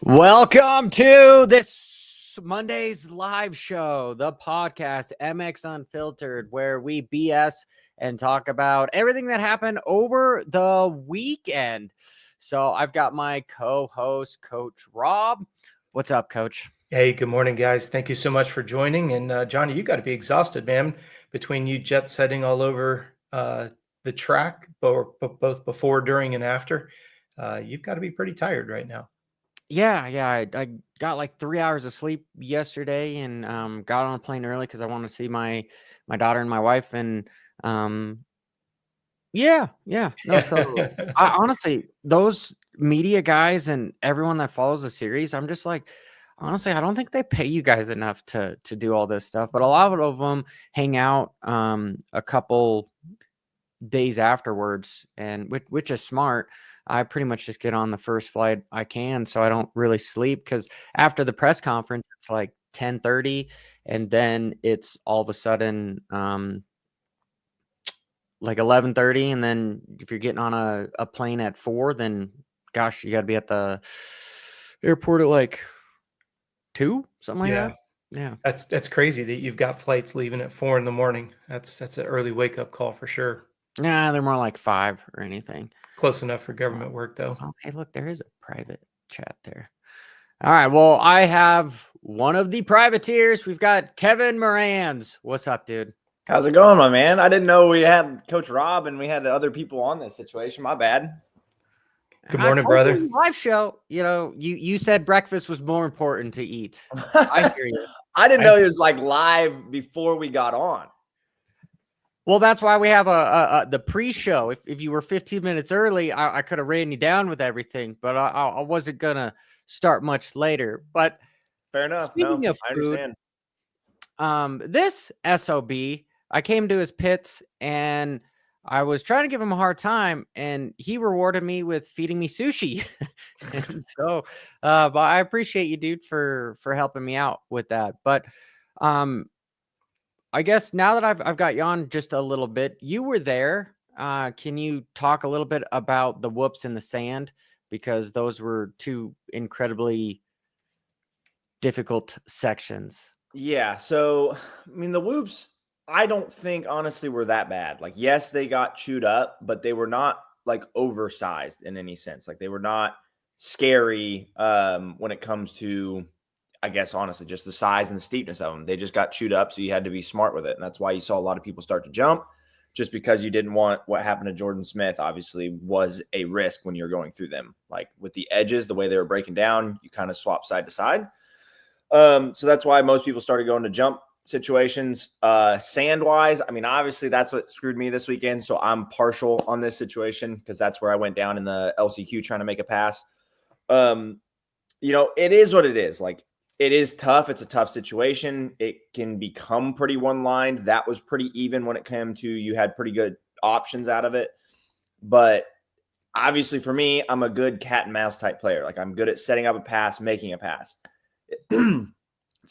Welcome to this Monday's live show, the podcast MX Unfiltered, where we BS and talk about everything that happened over the weekend. So I've got my co-host, Coach Rob. What's up, Coach? Hey, good morning, guys. Thank you so much for joining. And Johnny, you got to be exhausted, man, between you jet setting all over the track, both before, during, and after. You've got to be pretty tired right now. Yeah. I got like 3 hours of sleep yesterday and got on a plane early because I want to see my daughter and my wife. And yeah. No, so I honestly, those media guys and everyone that follows the series, I'm just like, honestly, I don't think they pay you guys enough to do all this stuff. But a lot of them hang out a couple days afterwards, and which is smart. I pretty much just get on the first flight I can, so I don't really sleep, because after the press conference, it's like 10:30, and then it's all of a sudden like 11:30, and then if you're getting on a plane at 4, then gosh, you got to be at the airport at like 2, something like that. Yeah, That's crazy that you've got flights leaving at 4 in the morning. That's an early wake up call for sure. nah, they're more like 5 or anything. Close enough for government work, though. Oh, hey, look, there is a private chat there. All right, well, I have one of the privateers. We've got Kevin Morans. What's up, dude? How's it going, my man? I didn't know we had Coach Rob and we had other people on this situation. My bad. Good morning, brother. Live show. You said breakfast was more important to eat. I hear you. I didn't know it was like live before we got on. Well, that's why we have the pre-show. If you were 15 minutes early, I could have ran you down with everything, but I wasn't gonna start much later. But fair enough. Speaking of food, I understand. This SOB, I came to his pits and I was trying to give him a hard time, and he rewarded me with feeding me sushi. And so, but I appreciate you, dude, for helping me out with that. But I guess now that I've got you on just a little bit, you were there. Can you talk a little bit about the whoops in the sand? Because those were two incredibly difficult sections. Yeah. So, I mean, the whoops, I don't think honestly were that bad. Like, yes, they got chewed up, but they were not like oversized in any sense. Like, they were not scary when it comes to, I guess, honestly, just the size and the steepness of them. They just got chewed up, so you had to be smart with it. And that's why you saw a lot of people start to jump, just because you didn't want what happened to Jordan Smith, obviously, was a risk when you're going through them. Like with the edges, the way they were breaking down, you kind of swap side to side. So that's why most people started going to jump situations. Sand-wise, I mean, obviously, that's what screwed me this weekend. So I'm partial on this situation because that's where I went down in the LCQ trying to make a pass. It is what it is. Like, it is tough. It's a tough situation. It can become pretty one-lined. That was pretty even when it came to you had pretty good options out of it. But obviously for me, I'm a good cat and mouse type player. Like, I'm good at setting up a pass, making a pass. It's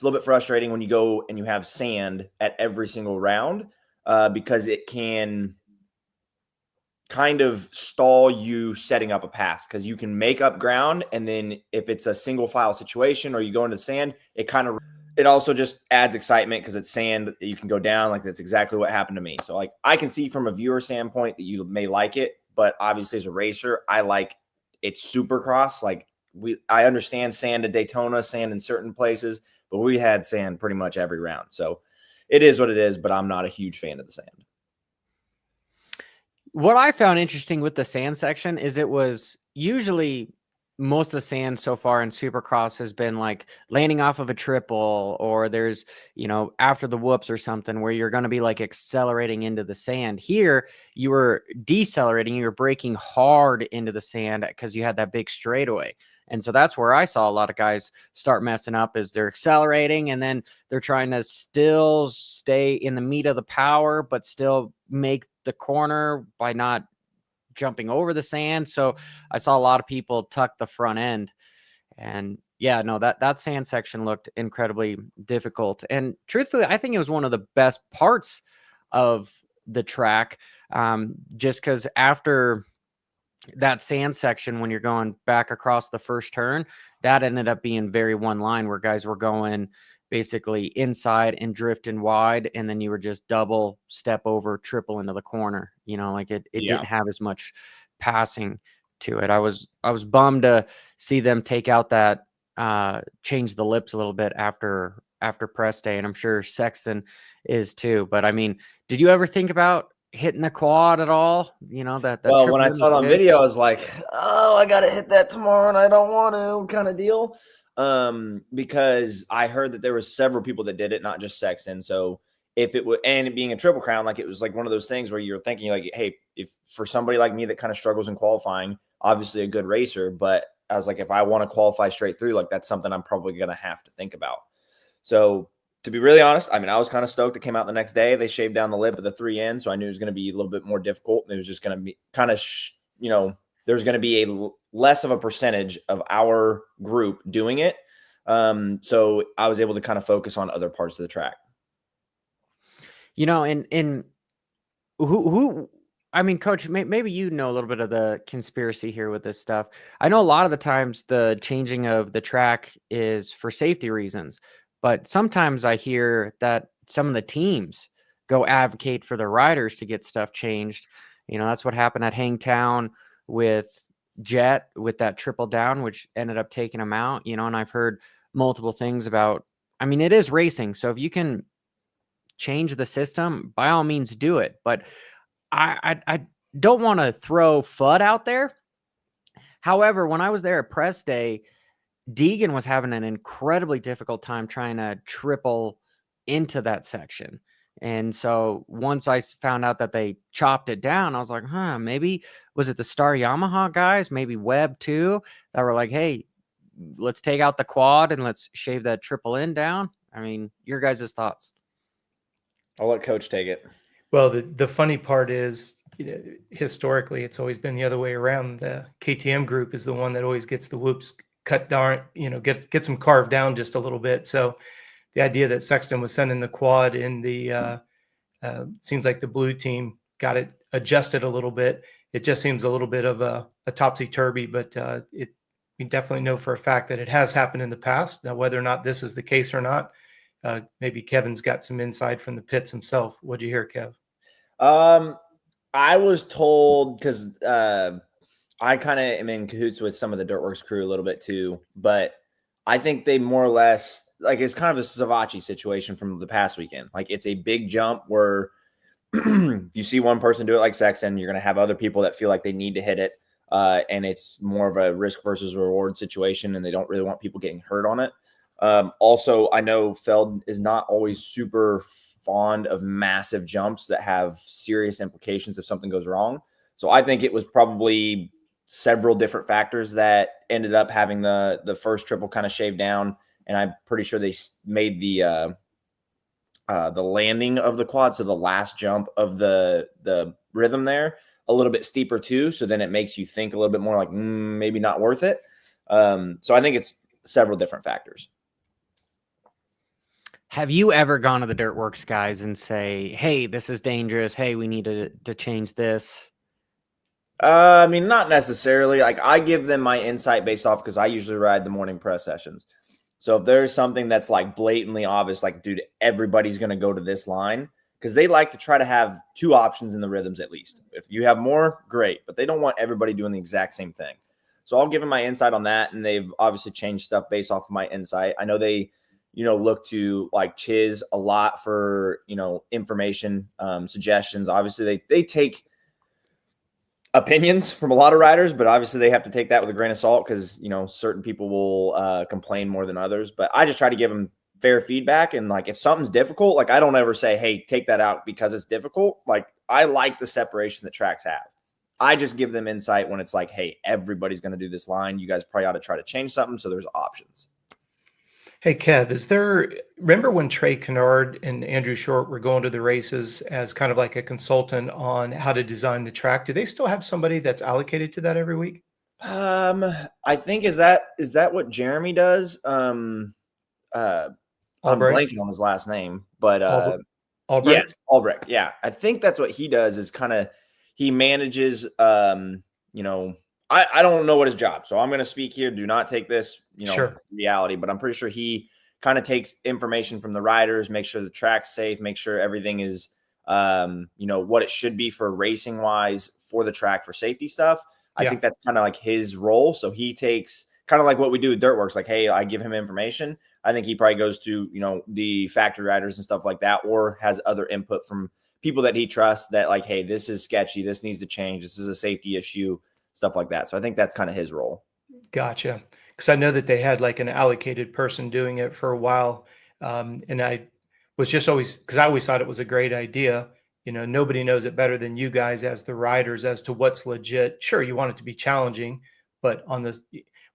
a little bit frustrating when you go and you have sand at every single round because it can kind of stall you setting up a pass, because you can make up ground, and then if it's a single file situation or you go into the sand, it also just adds excitement because it's sand that you can go down. Like, that's exactly what happened to me. So like, I can see from a viewer standpoint that you may like it, but obviously as a racer, I like it's Supercross. Like, I understand sand at Daytona, sand in certain places, but we had sand pretty much every round. So it is what it is, but I'm not a huge fan of the sand. What I found interesting with the sand section is it was usually most of the sand so far in Supercross has been like landing off of a triple, or there's, after the whoops or something where you're going to be like accelerating into the sand. Here, you were decelerating, you were braking hard into the sand because you had that big straightaway. And so that's where I saw a lot of guys start messing up, is they're accelerating and then they're trying to still stay in the meat of the power, but still make the corner by not jumping over the sand. So I saw a lot of people tuck the front end, and yeah, no, that sand section looked incredibly difficult. And truthfully, I think it was one of the best parts of the track, just because after that sand section, when you're going back across the first turn, that ended up being very one line where guys were going basically inside and drifting wide, and then you were just double step over, triple into the corner. Like it didn't have as much passing to it. I was bummed to see them take out that change the lips a little bit after press day, and I'm sure Sexton is too. But I mean, did you ever think about hitting the quad at all? Well, when I saw it on video, I was like, oh, I gotta hit that tomorrow and I don't want to, kind of deal. Because I heard that there was several people that did it, not just Sexton. So if it would, and it being a Triple Crown, like it was like one of those things where you're thinking like, hey, if for somebody like me that kind of struggles in qualifying, obviously a good racer, but I was like, if I want to qualify straight through, like that's something I'm probably going to have to think about. So to be really honest, I mean, I was kind of stoked. It came out the next day. They shaved down the lip of the 3N, so I knew it was going to be a little bit more difficult. It was just going to be kind of, there's going to be a less of a percentage of our group doing it. So I was able to kind of focus on other parts of the track. And who I mean, Coach, maybe you know a little bit of the conspiracy here with this stuff. I know a lot of the times the changing of the track is for safety reasons, but sometimes I hear that some of the teams go advocate for their riders to get stuff changed. That's what happened at Hangtown with Jet with that triple down, which ended up taking him out, and I've heard multiple things about, I mean, it is racing. So if you can change the system, by all means do it. But I don't want to throw FUD out there. However, when I was there at press day, Deegan was having an incredibly difficult time trying to triple into that section. And so once I found out that they chopped it down, I was like, maybe was it the Star Yamaha guys, maybe Webb too, that were like, hey, let's take out the quad and let's shave that triple N down. I mean, your guys' thoughts. I'll let Coach take it. Well, the funny part is, historically, it's always been the other way around. The KTM group is the one that always gets the whoops cut down, gets them carved down just a little bit. So the idea that Sexton was sending the quad in the seems like the blue team got it adjusted a little bit. It just seems a little bit of a topsy-turvy, but we definitely know for a fact that it has happened in the past. Now, whether or not this is the case or not, maybe Kevin's got some insight from the pits himself. What'd you hear, Kev? I was told, because I kind of am in cahoots with some of the Dirtworks crew a little bit too, but I think they more or less, like, it's kind of a Savachi situation from the past weekend. Like, it's a big jump where you see one person do it like Sexton, you're going to have other people that feel like they need to hit it. And it's more of a risk versus reward situation, and they don't really want people getting hurt on it. Also, I know Feld is not always super fond of massive jumps that have serious implications if something goes wrong. So I think it was probably several different factors that ended up having the first triple kind of shaved down. And I'm pretty sure they made the landing of the quad, so the last jump of the rhythm there, a little bit steeper too. So then it makes you think a little bit more like, maybe not worth it. So I think it's several different factors. Have you ever gone to the Dirtworks guys and say, hey, this is dangerous. Hey, we need to change this? I mean, not necessarily. Like, I give them my insight based off, because I usually ride the morning press sessions. So if there's something that's like blatantly obvious, like, dude, everybody's going to go to this line, because they like to try to have two options in the rhythms at least. If you have more, great, but they don't want everybody doing the exact same thing. So I'll give them my insight on that, and they've obviously changed stuff based off of my insight. I know they, look to like Chiz a lot for, information, suggestions. Obviously, they take opinions from a lot of riders, but obviously they have to take that with a grain of salt, because, certain people will complain more than others. But I just try to give them fair feedback. And like, if something's difficult, like, I don't ever say, hey, take that out because it's difficult. Like, I like the separation that tracks have. I just give them insight when it's like, hey, everybody's going to do this line. You guys probably ought to try to change something, so there's options. Hey, Kev, remember when Trey Kennard and Andrew Short were going to the races as kind of like a consultant on how to design the track? Do they still have somebody that's allocated to that every week? I think, is that what Jeremy does? I'm blanking on his last name, but Albrecht? Yes, Albrecht. Yeah. I think that's what he does, is kind of, he manages I don't know what his job. So I'm going to speak here. Do not take this, Sure. reality, but I'm pretty sure he kind of takes information from the riders, make sure the track's safe, make sure everything is, what it should be for racing wise for the track for safety stuff. I think that's kind of like his role. So he takes kind of like what we do with Dirtworks. Like, hey, I give him information. I think he probably goes to, the factory riders and stuff like that, or has other input from people that he trusts that like, hey, this is sketchy. This needs to change. This is a safety issue, stuff like that. So I think that's kind of his role. Gotcha. Because I know that they had like an allocated person doing it for a while. And I was just always, because I always thought it was a great idea. Nobody knows it better than you guys as the riders as to what's legit. Sure, you want it to be challenging, but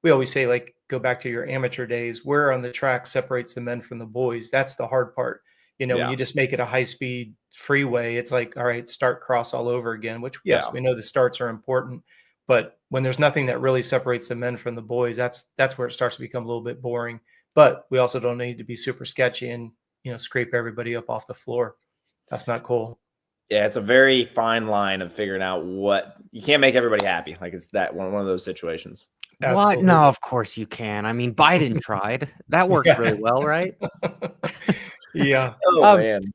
we always say, like, go back to your amateur days, where on the track separates the men from the boys. That's the hard part. When you just make it a high-speed freeway, it's like, all right, start cross all over again, which, yes, we know the starts are important. But when there's nothing that really separates the men from the boys, that's where it starts to become a little bit boring. But we also don't need to be super sketchy and, scrape everybody up off the floor. That's not cool. Yeah, it's a very fine line of figuring out what you can't make everybody happy. Like it's that one of those situations. What? No, of course you can. I mean, Biden tried. That worked really well, right? Yeah. Oh, man.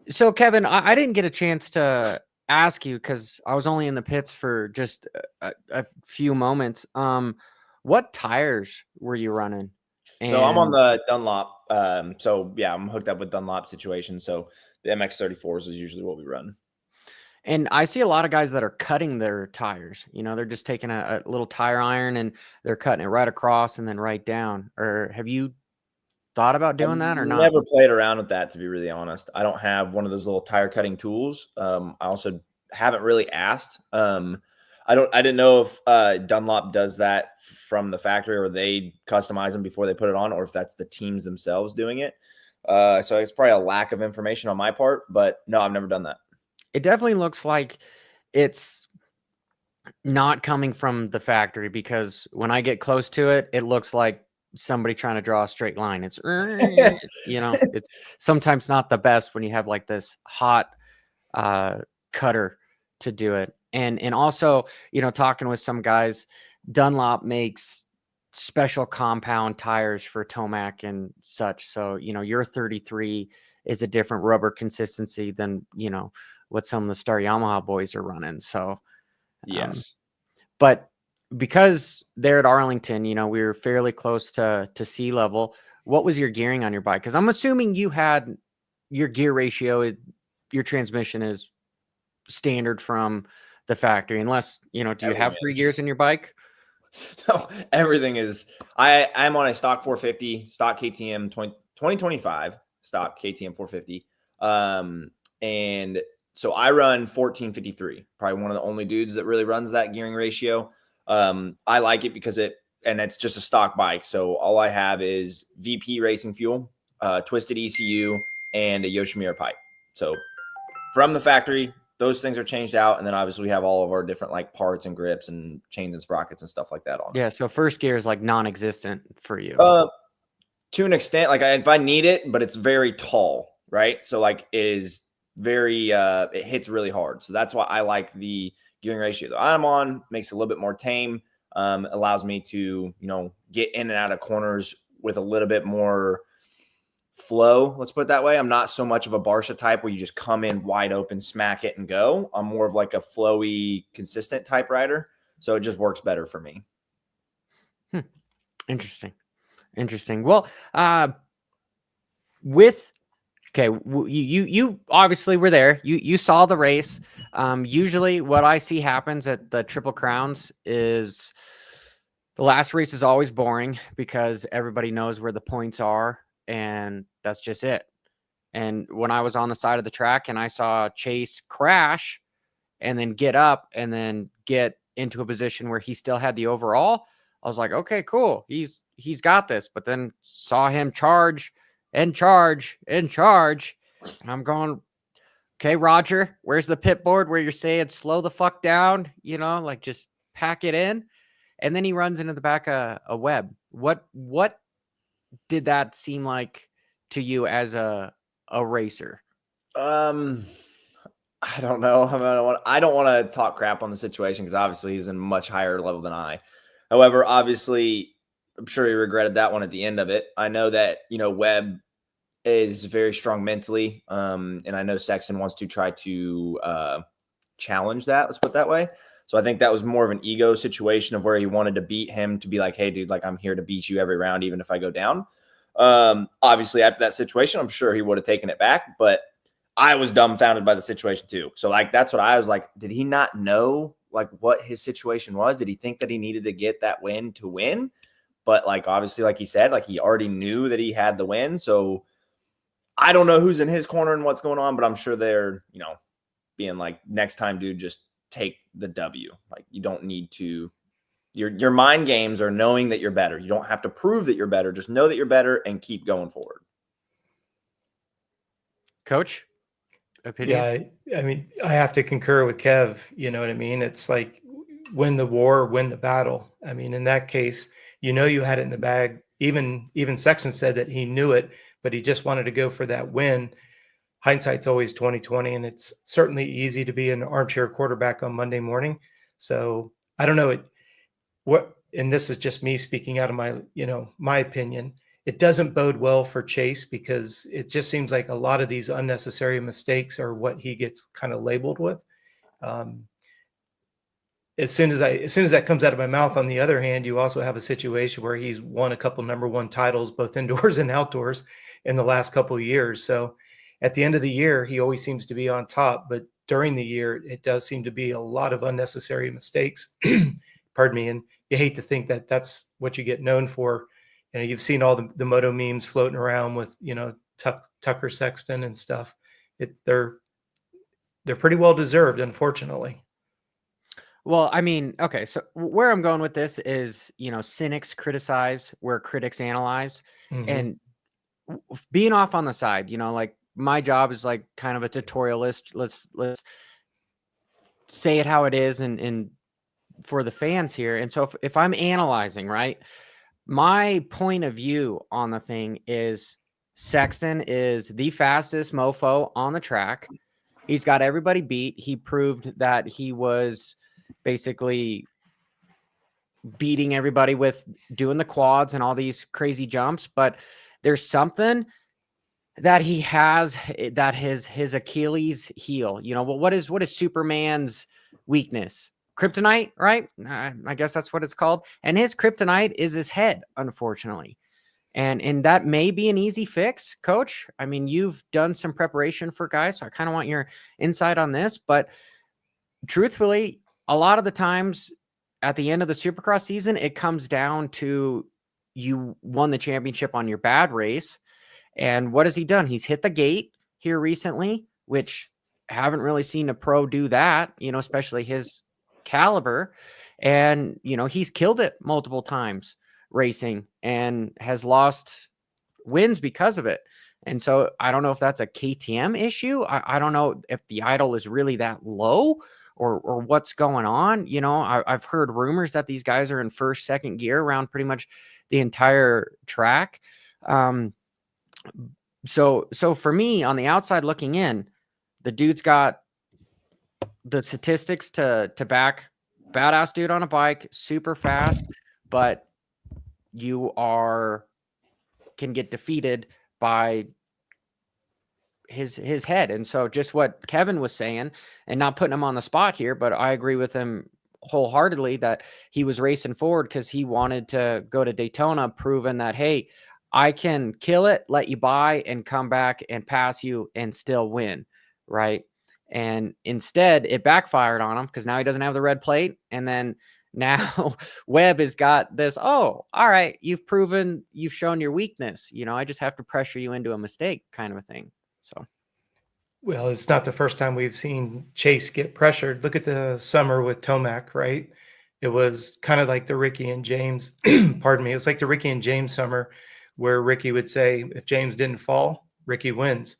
So, Kevin, I didn't get a chance to ask you because I was only in the pits for just a few moments. What tires were you running? So I'm on the Dunlop. I'm hooked up with Dunlop situation. So the MX-34s is usually what we run. And I see a lot of guys that are cutting their tires. They're just taking a little tire iron and they're cutting it right across and then right down. Or have you thought about doing that or not? Never played around with that, to be really honest. I don't have one of those little tire cutting tools. I also haven't really asked. I didn't know if Dunlop does that from the factory or they customize them before they put it on, or if that's the teams themselves doing it. So it's probably a lack of information on my part, but no, I've never done that. It definitely looks like it's not coming from the factory because when I get close to it, it looks like somebody trying to draw a straight line. It's, it's sometimes not the best when you have like this hot cutter to do it. And also, talking with some guys, Dunlop makes special compound tires for Tomac and such. So, your 33 is a different rubber consistency than, what some of the Star Yamaha boys are running. So, yes. But because they're at Arlington, we were fairly close to sea level. What was your gearing on your bike? Because I'm assuming you had your gear ratio, your transmission is standard from the factory, unless, do you have 3 gears in your bike? No, everything is. I'm on a stock 450, stock KTM 2025, stock KTM 450. And so I run 1453, probably one of the only dudes that really runs that gearing ratio. I like it because it's just a stock bike. So all I have is VP racing fuel, twisted ECU, and a Yoshimura pipe. So from the factory, those things are changed out. And then obviously we have all of our different like parts and grips and chains and sprockets and stuff like that on. Yeah. So first gear is like non-existent for you. To an extent, like if I need it, but it's very tall, right? So like it is very, it hits really hard. So that's why I like the gearing ratio that I'm on. Makes it a little bit more tame. Allows me to, get in and out of corners with a little bit more flow. Let's put it that way. I'm not so much of a Barsha type where you just come in wide open, smack it and go. I'm more of like a flowy, consistent type rider. So it just works better for me. Interesting. Well, you obviously were there. You saw the race. Usually what I see happens at the Triple Crowns is the last race is always boring because everybody knows where the points are and that's just it. And when I was on the side of the track and I saw Chase crash and then get up and then get into a position where he still had the overall, I was like, okay, cool. He's got this. But then saw him charge. And I'm going, okay, Roger, where's the pit board where you're saying slow the fuck down? Like just pack it in. And then he runs into the back of a Webb. What did that seem like to you as a racer? I don't know. I don't want to talk crap on the situation because obviously he's in a much higher level than I. However, obviously, I'm sure he regretted that one at the end of it. I know that, Webb is very strong mentally. And I know Sexton wants to try to challenge that. Let's put it that way. So I think that was more of an ego situation of where he wanted to beat him to be like, hey, dude, like I'm here to beat you every round, even if I go down. Obviously, after that situation, I'm sure he would have taken it back, but I was dumbfounded by the situation too. So like, that's what I was like, did he not know like what his situation was? Did he think that he needed to get that win to win? But like, obviously, like he said, like he already knew that he had the win. So I don't know who's in his corner and what's going on, but I'm sure they're, being like, next time, dude, just take the W. Like you don't need to, your mind games are knowing that you're better. You don't have to prove that you're better. Just know that you're better and keep going forward. Coach, opinion? Yeah, I mean, I have to concur with Kev. You know what I mean? It's like win the war, win the battle. I mean, in that case, you had it in the bag. Even Sexton said that he knew it, but he just wanted to go for that win. Hindsight's always 20/20, and it's certainly easy to be an armchair quarterback on Monday morning. So I don't know and this is just me speaking out of my opinion. It doesn't bode well for Chase because it just seems like a lot of these unnecessary mistakes are what he gets kind of labeled with. As soon as that comes out of my mouth, on the other hand, you also have a situation where he's won a couple number one titles, both indoors and outdoors, in the last couple of years. So at the end of the year, he always seems to be on top, but during the year, it does seem to be a lot of unnecessary mistakes. Pardon me. And you hate to think that that's what you get known for. You've seen all the moto memes floating around with, Tucker Sexton and stuff. They're pretty well deserved, unfortunately. Well, I mean, okay, so where I'm going with this is, cynics criticize where critics analyze. Mm-hmm. And being off on the side, like my job is like kind of a tutorialist. Let's say it how it is and for the fans here. And so if I'm analyzing, right, my point of view on the thing is Sexton is the fastest mofo on the track. He's got everybody beat. He proved that he was basically beating everybody with doing the quads and all these crazy jumps. But there's something that he has that his Achilles heel. Well, what is Superman's weakness? Kryptonite, right? I guess that's what it's called. And his kryptonite is his head, unfortunately. And that may be an easy fix, Coach. I mean, you've done some preparation for guys, so I kind of want your insight on this. But truthfully, a lot of the times at the end of the Supercross season, it comes down to you won the championship on your bad race. And what has he done? He's hit the gate here recently, which haven't really seen a pro do that, especially his caliber. And, he's killed it multiple times racing and has lost wins because of it. And so I don't know if that's a KTM issue. I don't know if the idle is really that low or what's going on. I've heard rumors that these guys are in first, second gear around pretty much the entire track. So for me on the outside looking in, the dude's got the statistics to back badass dude on a bike, super fast, but you can get defeated by his head. And so just what Kevin was saying, and not putting him on the spot here, but I agree with him wholeheartedly that he was racing forward because he wanted to go to Daytona, proving that, hey, I can kill it, let you by, and come back and pass you and still win, right? And instead, it backfired on him because now he doesn't have the red plate. And then now Webb has got this, oh, all right, you've shown your weakness. I just have to pressure you into a mistake kind of a thing. So, well, it's not the first time we've seen Chase get pressured. Look at the summer with Tomac, right? It was kind of like the Ricky and James, pardon me. It was like the Ricky and James summer where Ricky would say, if James didn't fall, Ricky wins.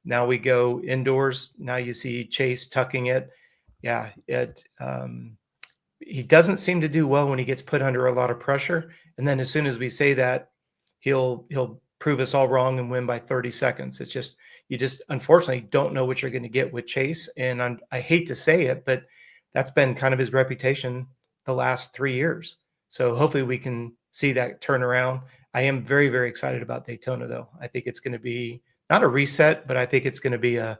Now we go indoors. Now you see Chase tucking it. Yeah, he doesn't seem to do well when he gets put under a lot of pressure. And then as soon as we say that, he'll prove us all wrong and win by 30 seconds. It's just, you just unfortunately don't know what you're going to get with Chase. And I hate to say it, but that's been kind of his reputation the last 3 years. So hopefully we can see that turn around. I am very, very excited about Daytona, though. I think it's going to be not a reset, but I think it's going to be a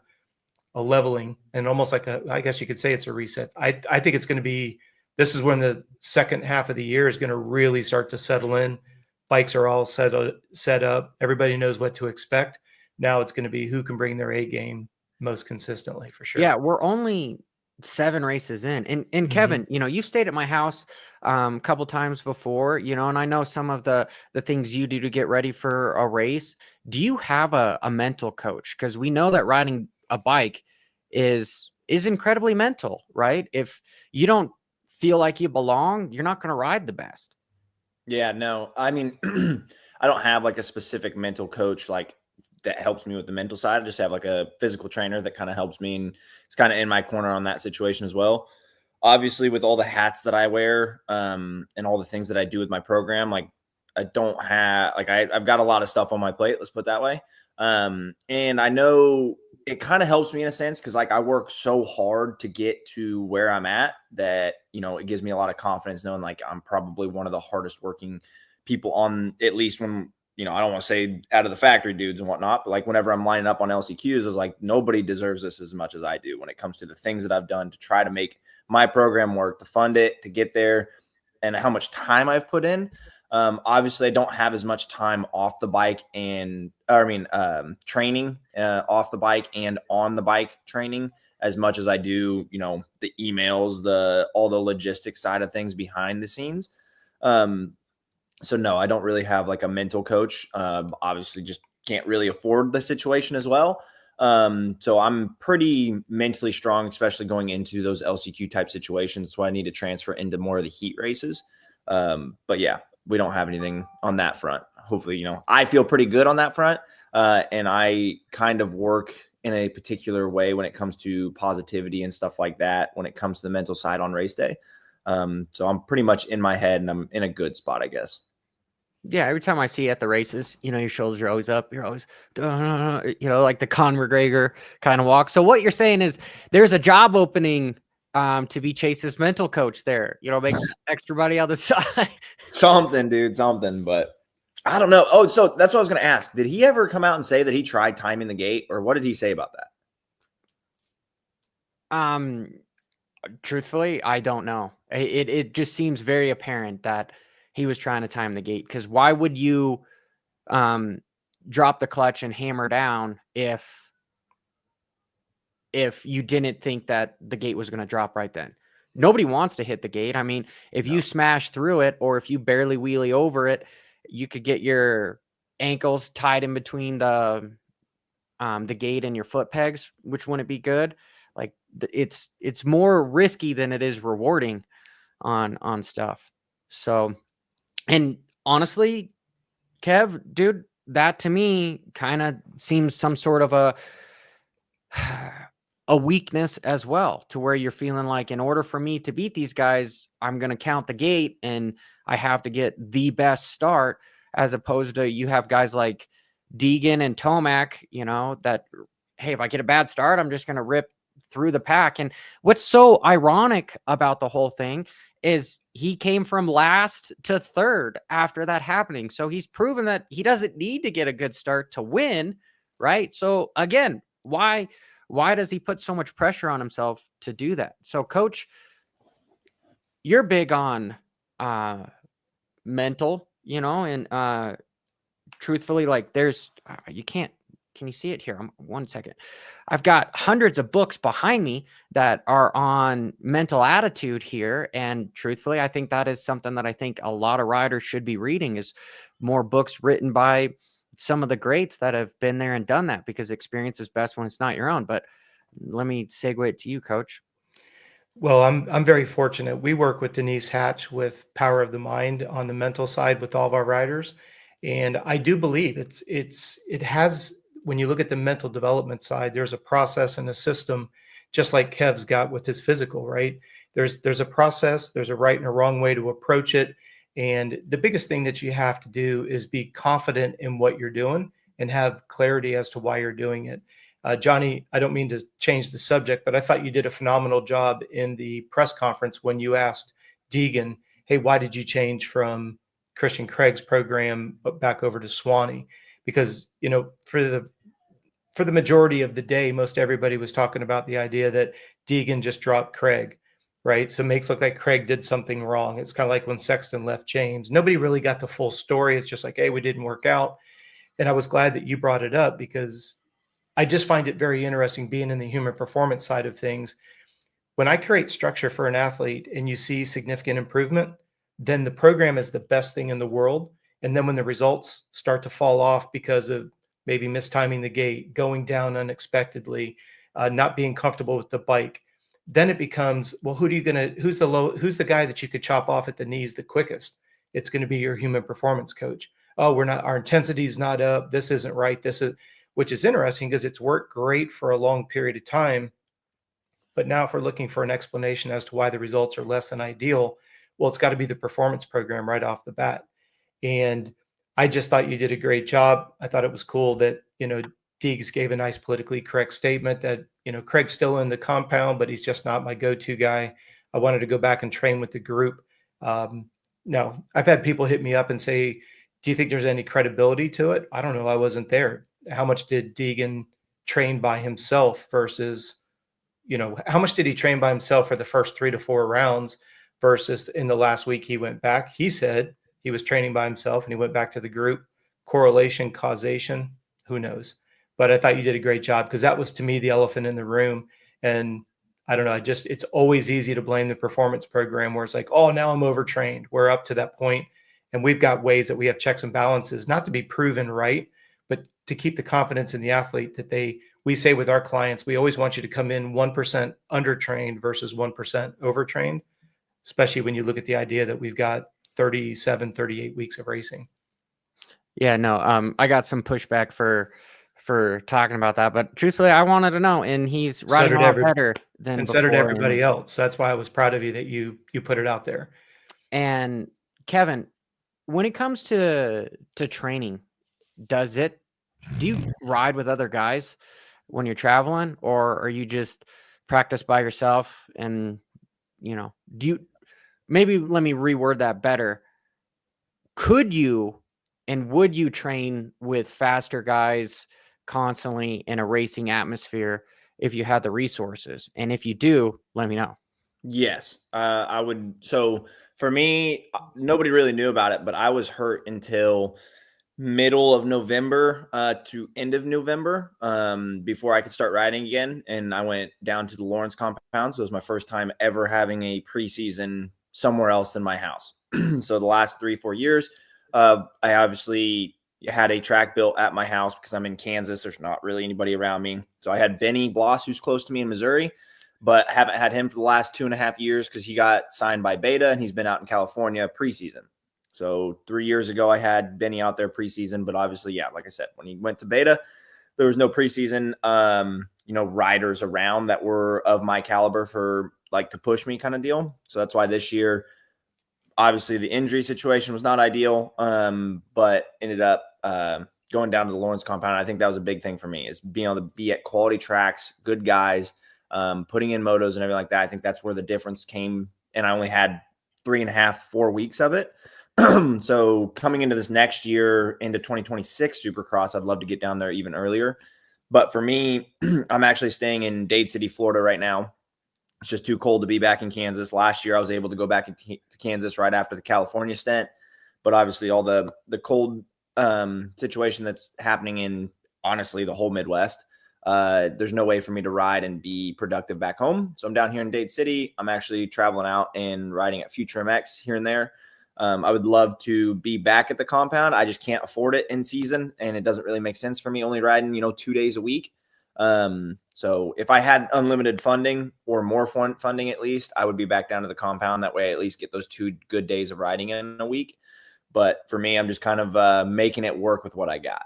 leveling, and almost like I guess you could say it's a reset. I think it's going to be, this is when the second half of the year is going to really start to settle in. Bikes are all set up. Everybody knows what to expect. Now it's going to be who can bring their A game most consistently, for sure. Yeah, we're only 7 races in. And Kevin, you've stayed at my house a couple times before, and I know some of the things you do to get ready for a race. Do you have a mental coach? Because we know that riding a bike is incredibly mental, right? If you don't feel like you belong, you're not going to ride the best. Yeah, no, I mean, I don't have like a specific mental coach like that helps me with the mental side. I just have like a physical trainer that kind of helps me, and it's kind of in my corner on that situation as well. Obviously, with all the hats that I wear and all the things that I do with my program, like I don't have like I've got a lot of stuff on my plate. Let's put it that way. And I know it kind of helps me in a sense because like I work so hard to get to where I'm at that, it gives me a lot of confidence knowing like I'm probably one of the hardest working people on, at least when, I don't want to say out of the factory dudes and whatnot, but like whenever I'm lining up on LCQs, I was like, nobody deserves this as much as I do when it comes to the things that I've done to try to make my program work, to fund it, to get there, and how much time I've put in. Obviously I don't have as much time off the bike and training off the bike and on the bike training as much as I do, the emails, all the logistics side of things behind the scenes. So no, I don't really have like a mental coach. Obviously just can't really afford the situation as well. So I'm pretty mentally strong, especially going into those LCQ type situations. So I need to transfer into more of the heat races. But yeah, we don't have anything on that front. Hopefully, I feel pretty good on that front. And I kind of work in a particular way when it comes to positivity and stuff like that, when it comes to the mental side on race day. So I'm pretty much in my head and I'm in a good spot, I guess. Yeah, every time I see you at the races, your shoulders are always up. You're always, like the Conor McGregor kind of walk. So what you're saying is there's a job opening to be Chase's mental coach there. Make extra money on the side. Something, dude, something. But I don't know. Oh, so that's what I was going to ask. Did he ever come out and say that he tried timing the gate, or what did he say about that? Truthfully, I don't know. It just seems very apparent that he was trying to time the gate, because why would you drop the clutch and hammer down if you didn't think that the gate was going to drop right then? Nobody wants to hit the gate. I mean, if you smash through it or if you barely wheelie over it, you could get your ankles tied in between the gate and your foot pegs, which wouldn't be good. Like it's more risky than it is rewarding on stuff. So, and honestly, Kev, dude, that to me kind of seems some sort of a weakness as well, to where you're feeling like, in order for me to beat these guys, I'm going to count the gate and I have to get the best start, as opposed to you have guys like Deegan and Tomac, that, hey, if I get a bad start, I'm just going to rip through the pack. And what's so ironic about the whole thing is he came from last to third after that happening. So he's proven that he doesn't need to get a good start to win, right? So again, why does he put so much pressure on himself to do that? So Coach, you're big on mental, and truthfully, like there's, can you see it here? 1 second. I've got hundreds of books behind me that are on mental attitude here. And truthfully, I think that is something that I think a lot of riders should be reading, is more books written by some of the greats that have been there and done that, because experience is best when it's not your own. But let me segue it to you, Coach. Well, I'm very fortunate. We work with Denise Hatch with Power of the Mind on the mental side with all of our riders. And I do believe it has, when you look at the mental development side, there's a process and a system, just like Kev's got with his physical, right? There's a process, there's a right and a wrong way to approach it. And the biggest thing that you have to do is be confident in what you're doing and have clarity as to why you're doing it. Johnny, I don't mean to change the subject, but I thought you did a phenomenal job in the press conference when you asked Deegan, hey, why did you change from Christian Craig's program back over to Swanee? Because, you know, for the majority of the day, most everybody was talking about the idea that Deegan just dropped Craig, right? So it makes it look like Craig did something wrong. It's kind of like when Sexton left James. Nobody really got the full story. It's just like, hey, we didn't work out. And I was glad that you brought it up because I just find it very interesting being in the human performance side of things. When I create structure for an athlete and you see significant improvement, then the program is the best thing in the world. And then when the results start to fall off because of maybe mistiming the gait, going down unexpectedly, not being comfortable with the bike, then it becomes, well, who's the guy that you could chop off at the knees the quickest? It's going to be your human performance coach. Oh, our intensity is not up. This isn't right. Which is interesting because it's worked great for a long period of time. But now if we're looking for an explanation as to why the results are less than ideal, well, it's got to be the performance program right off the bat. And I just thought you did a great job. I thought it was cool that, you know, Deegs gave a nice politically correct statement that, you know, Craig's still in the compound, but he's just not my go-to guy. I wanted to go back and train with the group. Now, I've had people hit me up and say, do you think there's any credibility to it? I don't know. I wasn't there. How much did Deegan train by himself versus, you know, how much did he train by himself for the first 3 to 4 rounds versus in the last week he went back? He said he was training by himself and he went back to the group. Correlation, causation, who knows? But I thought you did a great job because that was, to me, the elephant in the room. And I don't know, it's always easy to blame the performance program where it's like, oh, now I'm overtrained. We're up to that point, and we've got ways that we have checks and balances, not to be proven right, but to keep the confidence in the athlete that we say with our clients, we always want you to come in 1% undertrained versus 1% overtrained, especially when you look at the idea that we've got 37, 38 weeks of racing. Yeah, no, I got some pushback for talking about that, but truthfully, I wanted to know, and he's riding a lot better than and before. So did everybody else. That's why I was proud of you that you put it out there. And Kevin, when it comes to training, do you ride with other guys when you're traveling, or are you just practice by yourself? And, you know, maybe let me reword that better. Could you and would you train with faster guys constantly in a racing atmosphere if you had the resources? And if you do, let me know. Yes, I would. So for me, nobody really knew about it, but I was hurt until middle of November to end of November before I could start riding again. And I went down to the Lawrence compound. So it was my first time ever having a preseason somewhere else than my house. So the last 3-4 years, I obviously had a track built at my house because I'm in Kansas. There's not really anybody around me. So I had Benny Bloss, who's close to me in Missouri, but haven't had him for the last 2.5 years because he got signed by Beta and he's been out in California preseason. So 3 years ago, I had Benny out there preseason, but obviously, yeah, like I said, when he went to Beta, there was no preseason, riders around that were of my caliber for like to push me kind of deal. So that's why this year, obviously the injury situation was not ideal, but ended up going down to the Lawrence compound. I think that was a big thing for me is being able to be at quality tracks, good guys, putting in motos and everything like that. I think that's where the difference came. And I only had 3.5-4 weeks of it. So coming into this next year, into 2026 Supercross, I'd love to get down there even earlier. But for me, I'm actually staying in Dade City, Florida right now. It's just too cold to be back in Kansas. Last year, I was able to go back to Kansas right after the California stint. But obviously, all the cold situation that's happening in, honestly, the whole Midwest, there's no way for me to ride and be productive back home. So I'm down here in Dade City. I'm actually traveling out and riding at Future MX here and there. I would love to be back at the compound. I just can't afford it in season, and it doesn't really make sense for me only riding, 2 days a week. So if I had unlimited funding or more funding, at least, I would be back down to the compound. That way I at least get those 2 good days of riding in a week. But for me, I'm just kind of making it work with what I got.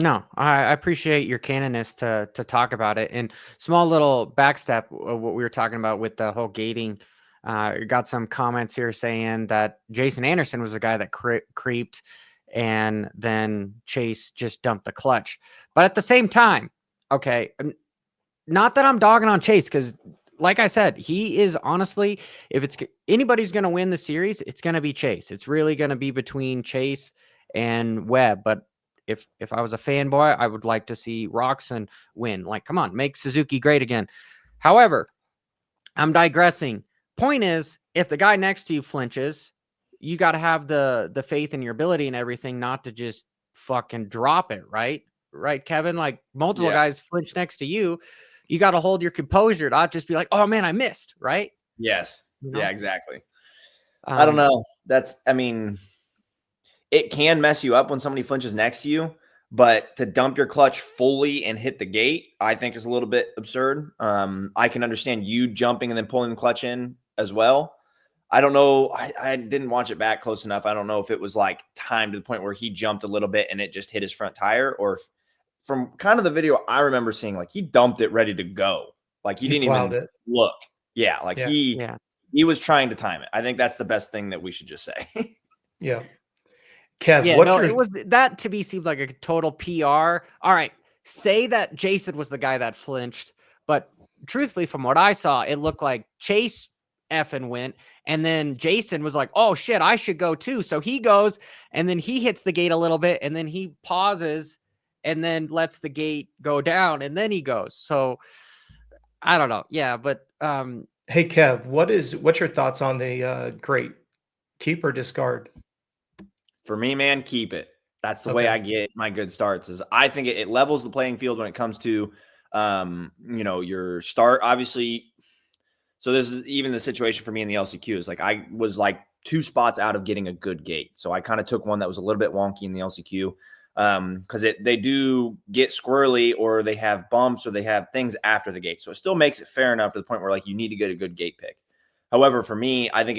No, I appreciate your candidness to talk about it. And small little backstep of what we were talking about with the whole gating Got some comments here saying that Jason Anderson was the guy that creeped, and then Chase just dumped the clutch. But at the same time, okay, not that I'm dogging on Chase, because like I said, he is honestly, if it's anybody's going to win the series, it's going to be Chase. It's really going to be between Chase and Webb. But if I was a fanboy, I would like to see Roczen win. Like, come on, make Suzuki great again. However, I'm digressing. Point is, if the guy next to you flinches, you got to have the faith in your ability and everything, not to just fucking drop it, right? Right, Kevin? Like, multiple guys flinch next to you. You got to hold your composure, not just be like, oh man, I missed, right? Yes. You know? Yeah, exactly. I don't know. It can mess you up when somebody flinches next to you, but to dump your clutch fully and hit the gate, I think is a little bit absurd. I can understand you jumping and then pulling the clutch in as well. I don't know. I didn't watch it back close enough. I don't know if it was like timed to the point where he jumped a little bit and it just hit his front tire, or if, from kind of the video I remember seeing, like he dumped it ready to go. Like he didn't even look. Yeah. Like he was trying to time it. I think that's the best thing that we should just say. Yeah. Kev, it was that to me seemed like a total PR. All right. Say that Jason was the guy that flinched, but truthfully, from what I saw, it looked like Chase effing went, and then Jason was like, oh shit, I should go too. So he goes, and then he hits the gate a little bit, and then he pauses and then lets the gate go down, and then he goes. So I don't know. Yeah, but hey Kev, what's your thoughts on the grate? Keep or discard? For me, man, keep it. That's the way I get my good starts. Is I think it levels the playing field when it comes to your start, obviously. So this is even the situation for me in the LCQ is like I was like 2 spots out of getting a good gate. So I kind of took one that was a little bit wonky in the LCQ. Because they do get squirrely, or they have bumps, or they have things after the gate. So it still makes it fair enough to the point where like you need to get a good gate pick. However, for me, I think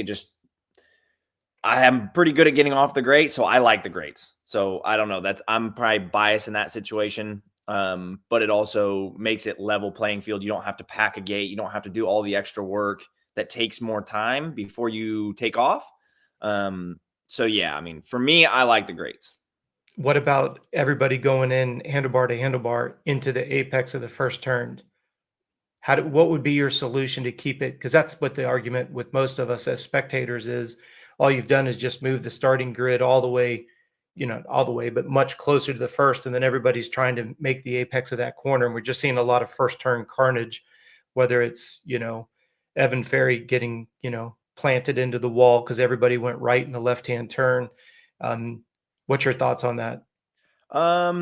I am pretty good at getting off the grate, so I like the grates. So I don't know. I'm probably biased in that situation. But it also makes it level playing field. You don't have to pack a gate. You don't have to do all the extra work that takes more time before you take off. So yeah, I mean, for me, I like the grates. What about everybody going in handlebar to handlebar into the apex of the first turn? What would be your solution to keep it? Because that's what the argument with most of us as spectators is. All you've done is just move the starting grid all the way, but much closer to the first. And then everybody's trying to make the apex of that corner. And we're just seeing a lot of first turn carnage, whether it's, Evan Ferry getting, planted into the wall because everybody went right in the left-hand turn. What's your thoughts on that? I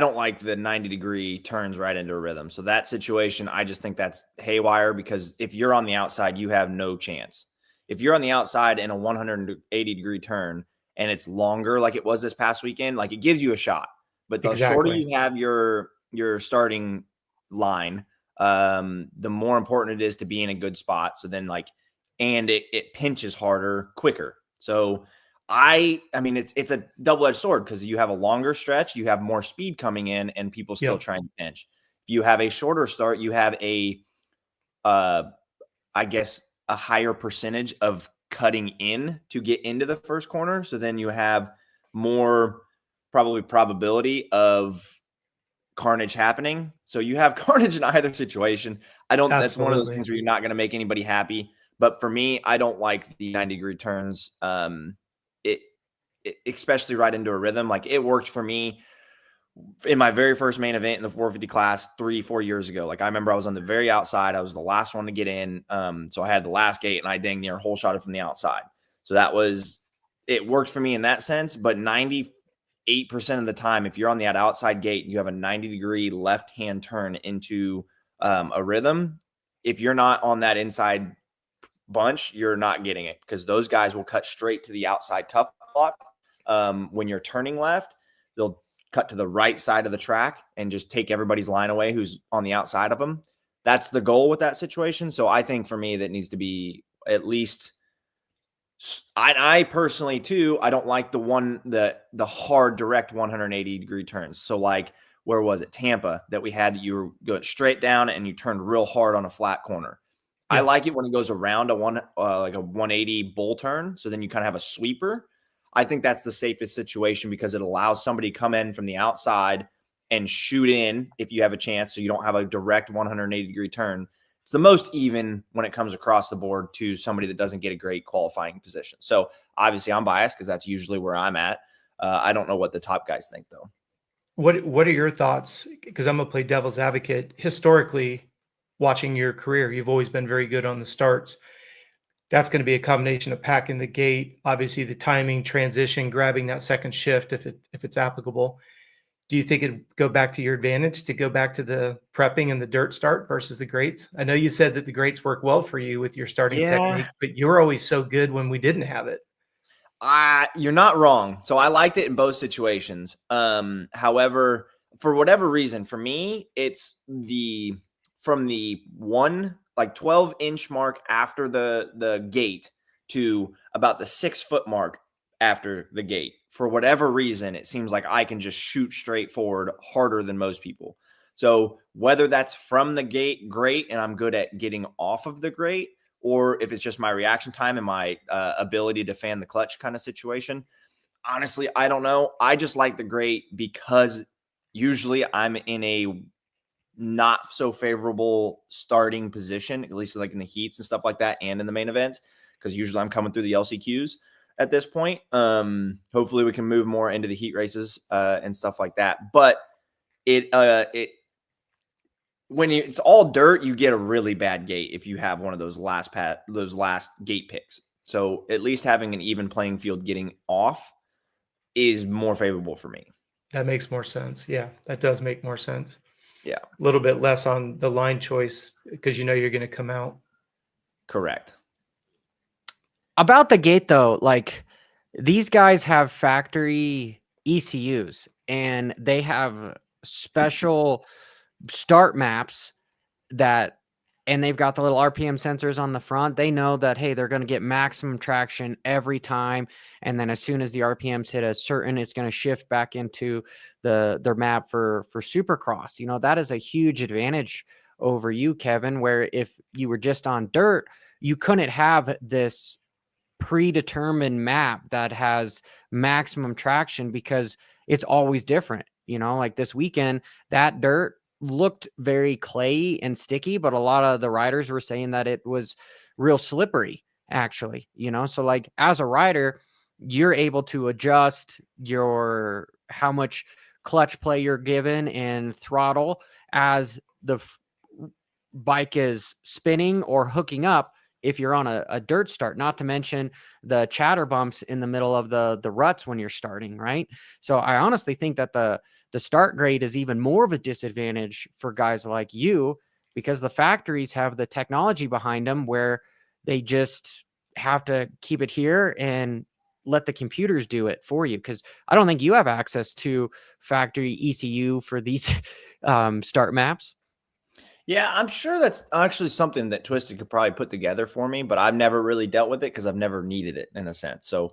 don't like the 90-degree turns right into a rhythm. So that situation, I just think that's haywire, because if you're on the outside, you have no chance. If you're on the outside in a 180-degree turn and it's longer, like it was this past weekend, like it gives you a shot. But the shorter you have your starting line, the more important it is to be in a good spot. So then and it pinches harder, quicker. So I mean, it's a double-edged sword, because you have a longer stretch, you have more speed coming in, and people still trying to pinch. If you have a shorter start, you have I guess a higher percentage of cutting in to get into the first corner. So then you have more probability of carnage happening. So you have carnage in either situation. That's one of those things where you're not going to make anybody happy. But for me, I don't like the 90-degree turns. It especially right into a rhythm. Like it worked for me in my very first main event in the 450 class 3-4 years ago. Like I remember I was on the very outside. I was the last one to get in. So I had the last gate, and I dang near hole shot it from the outside. So it worked for me in that sense. But 98% of the time, if you're on the outside gate, you have a 90-degree left-hand turn into a rhythm. If you're not on that inside bunch, you're not getting it, because those guys will cut straight to the outside tough block. When you're turning left, they'll cut to the right side of the track and just take everybody's line away who's on the outside of them. That's the goal with that situation. So I think for me, that needs to be at least, I personally too, I don't like the hard direct 180-degree turns. So like, where was it? Tampa, that we had, that you were going straight down and you turned real hard on a flat corner. I like it when it goes around like a 180 bull turn. So then you kind of have a sweeper. I think that's the safest situation because it allows somebody to come in from the outside and shoot in if you have a chance. So you don't have a direct 180-degree turn. It's the most even when it comes across the board to somebody that doesn't get a great qualifying position. So obviously I'm biased because that's usually where I'm at. I don't know what the top guys think though. What are your thoughts? Because I'm gonna play devil's advocate. Historically, watching your career, you've always been very good on the starts. That's going to be a combination of packing the gate, obviously the timing, transition, grabbing that second shift if it's applicable. Do you think it'd go back to your advantage to go back to the prepping and the dirt start versus the grates? I know you said that the grates work well for you with your starting technique, but you were always so good when we didn't have it. You're not wrong. So I liked it in both situations. However, for whatever reason, for me, it's from the 12-inch mark after the gate to about the 6-foot mark after the gate. For whatever reason, it seems like I can just shoot straight forward harder than most people. So whether that's from the gate, great, and I'm good at getting off of the grate, or if it's just my reaction time and my ability to fan the clutch kind of situation. Honestly, I don't know. I just like the grate because usually I'm in a not so favorable starting position, at least like in the heats and stuff like that and in the main events, because usually I'm coming through the LCQs at this point. Hopefully we can move more into the heat races and stuff like that. But when it's all dirt, you get a really bad gate if you have one of those last gate picks. So at least having an even playing field getting off is more favorable for me. That makes more sense. Yeah, that does make more sense. Yeah. A little bit less on the line choice because you know you're going to come out. Correct. About the gate though, like these guys have factory ECUs and they have special start maps and they've got the little RPM sensors on the front. They know that, hey, they're going to get maximum traction every time. And then as soon as the RPMs hit a certain, it's going to shift back into their map for Supercross. You know, that is a huge advantage over you, Kevin, where if you were just on dirt, you couldn't have this predetermined map that has maximum traction because it's always different. You know, like this weekend, that dirt looked very clayey and sticky, but a lot of the riders were saying that it was real slippery, actually, you know? So like as a rider, you're able to adjust how much clutch play you're given and throttle as the bike is spinning or hooking up if you're on a dirt start, not to mention the chatter bumps in the middle of the ruts when you're starting, right? So I honestly think that the start grade is even more of a disadvantage for guys like you because the factories have the technology behind them where they just have to keep it here and let the computers do it for you. Because I don't think you have access to factory ECU for these start maps. Yeah, I'm sure that's actually something that Twisted could probably put together for me, but I've never really dealt with it because I've never needed it in a sense. So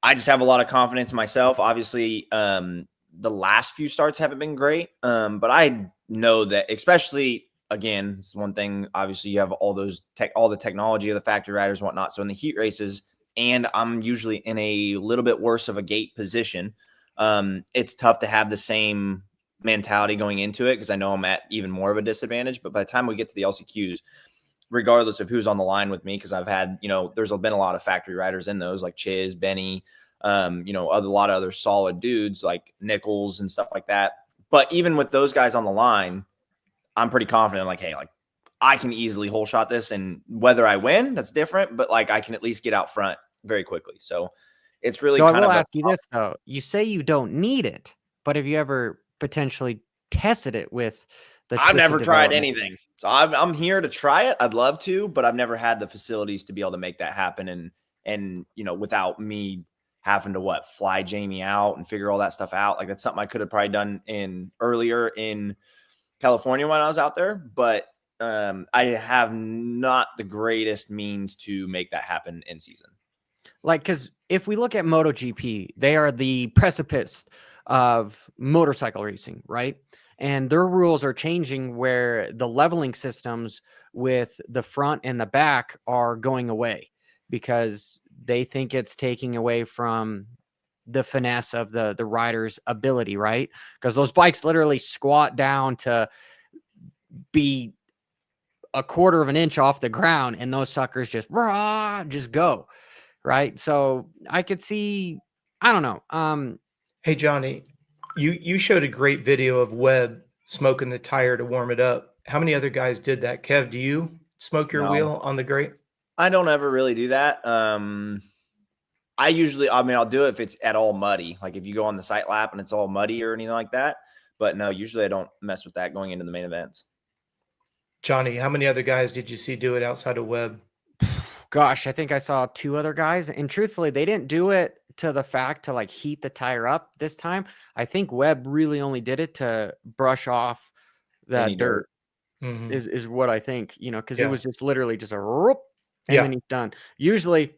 I just have a lot of confidence in myself. Obviously, the last few starts haven't been great, but I know that, especially again, it's one thing. Obviously, you have all the technology of the factory riders and whatnot. So in the heat races, and I'm usually in a little bit worse of a gate position. It's tough to have the same mentality going into it because I know I'm at even more of a disadvantage. But by the time we get to the LCQs, regardless of who's on the line with me, because I've had, there's been a lot of factory riders in those like Chiz, Benny, a lot of other solid dudes like Nichols and stuff like that. But even with those guys on the line, I'm pretty confident like, hey, like I can easily hole shot this, and whether I win, that's different, but like I can at least get out front very quickly. So it's really I will ask you this though. You say you don't need it, but have you ever potentially tested it with the I've never tried anything. So I'm here to try it. I'd love to, but I've never had the facilities to be able to make that happen. And without me having to fly Jamie out and figure all that stuff out. Like that's something I could have probably done earlier in California when I was out there, but I have not the greatest means to make that happen in season. Like, because if we look at MotoGP, they are the precipice of motorcycle racing, right? and their rules are changing where the leveling systems with the front and the back are going away because they think it's taking away from the finesse of the rider's ability, right? Because those bikes literally squat down to be a quarter of an inch off the ground, and those suckers just go, right? So I could see, I don't know. Hey, Johnny, you showed a great video of Webb smoking the tire to warm it up. How many other guys did that? Kev, do you smoke your No. wheel on the grate? I don't ever really do that. I'll do it if it's at all muddy. Like if you go on the sight lap and it's all muddy or anything like that. But no, usually I don't mess with that going into the main events. Johnny, how many other guys did you see do it outside of Webb? Gosh, I think I saw 2 other guys, and truthfully, they didn't do it to the fact to like heat the tire up this time. I think Webb really only did it to brush off that Any dirt. Mhm. Is what I think, because Yeah. it was just literally just a whoop, and Yeah. then he's done. Usually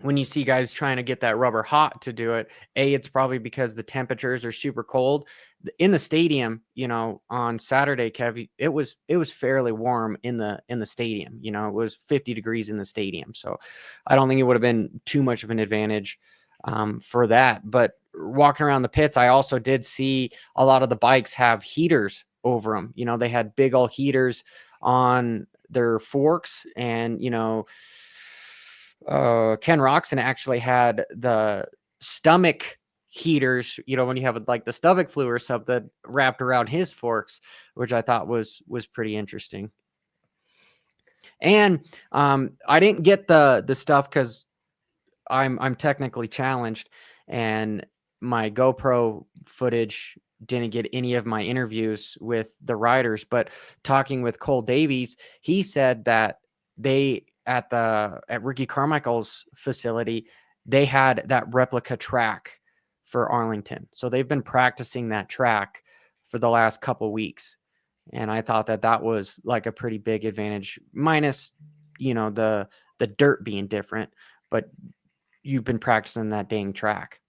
when you see guys trying to get that rubber hot to do it, it's probably because the temperatures are super cold in the stadium. On Saturday, Kev, it was fairly warm in the stadium. It was 50 degrees in the stadium, so I don't think it would have been too much of an advantage for that. But walking around the pits, I also did see a lot of the bikes have heaters over them. They had big old heaters on their forks, and Ken Roxon actually had the stomach heaters, when you have like the stomach flu or something wrapped around his forks, which I thought was pretty interesting. And I didn't get the stuff because I'm technically challenged, and my GoPro footage didn't get any of my interviews with the riders. But talking with Cole Davies, he said that they at Ricky Carmichael's facility, they had that replica track for Arlington. So they've been practicing that track for the last couple weeks. And I thought that was like a pretty big advantage, minus, the dirt being different, but you've been practicing that dang track.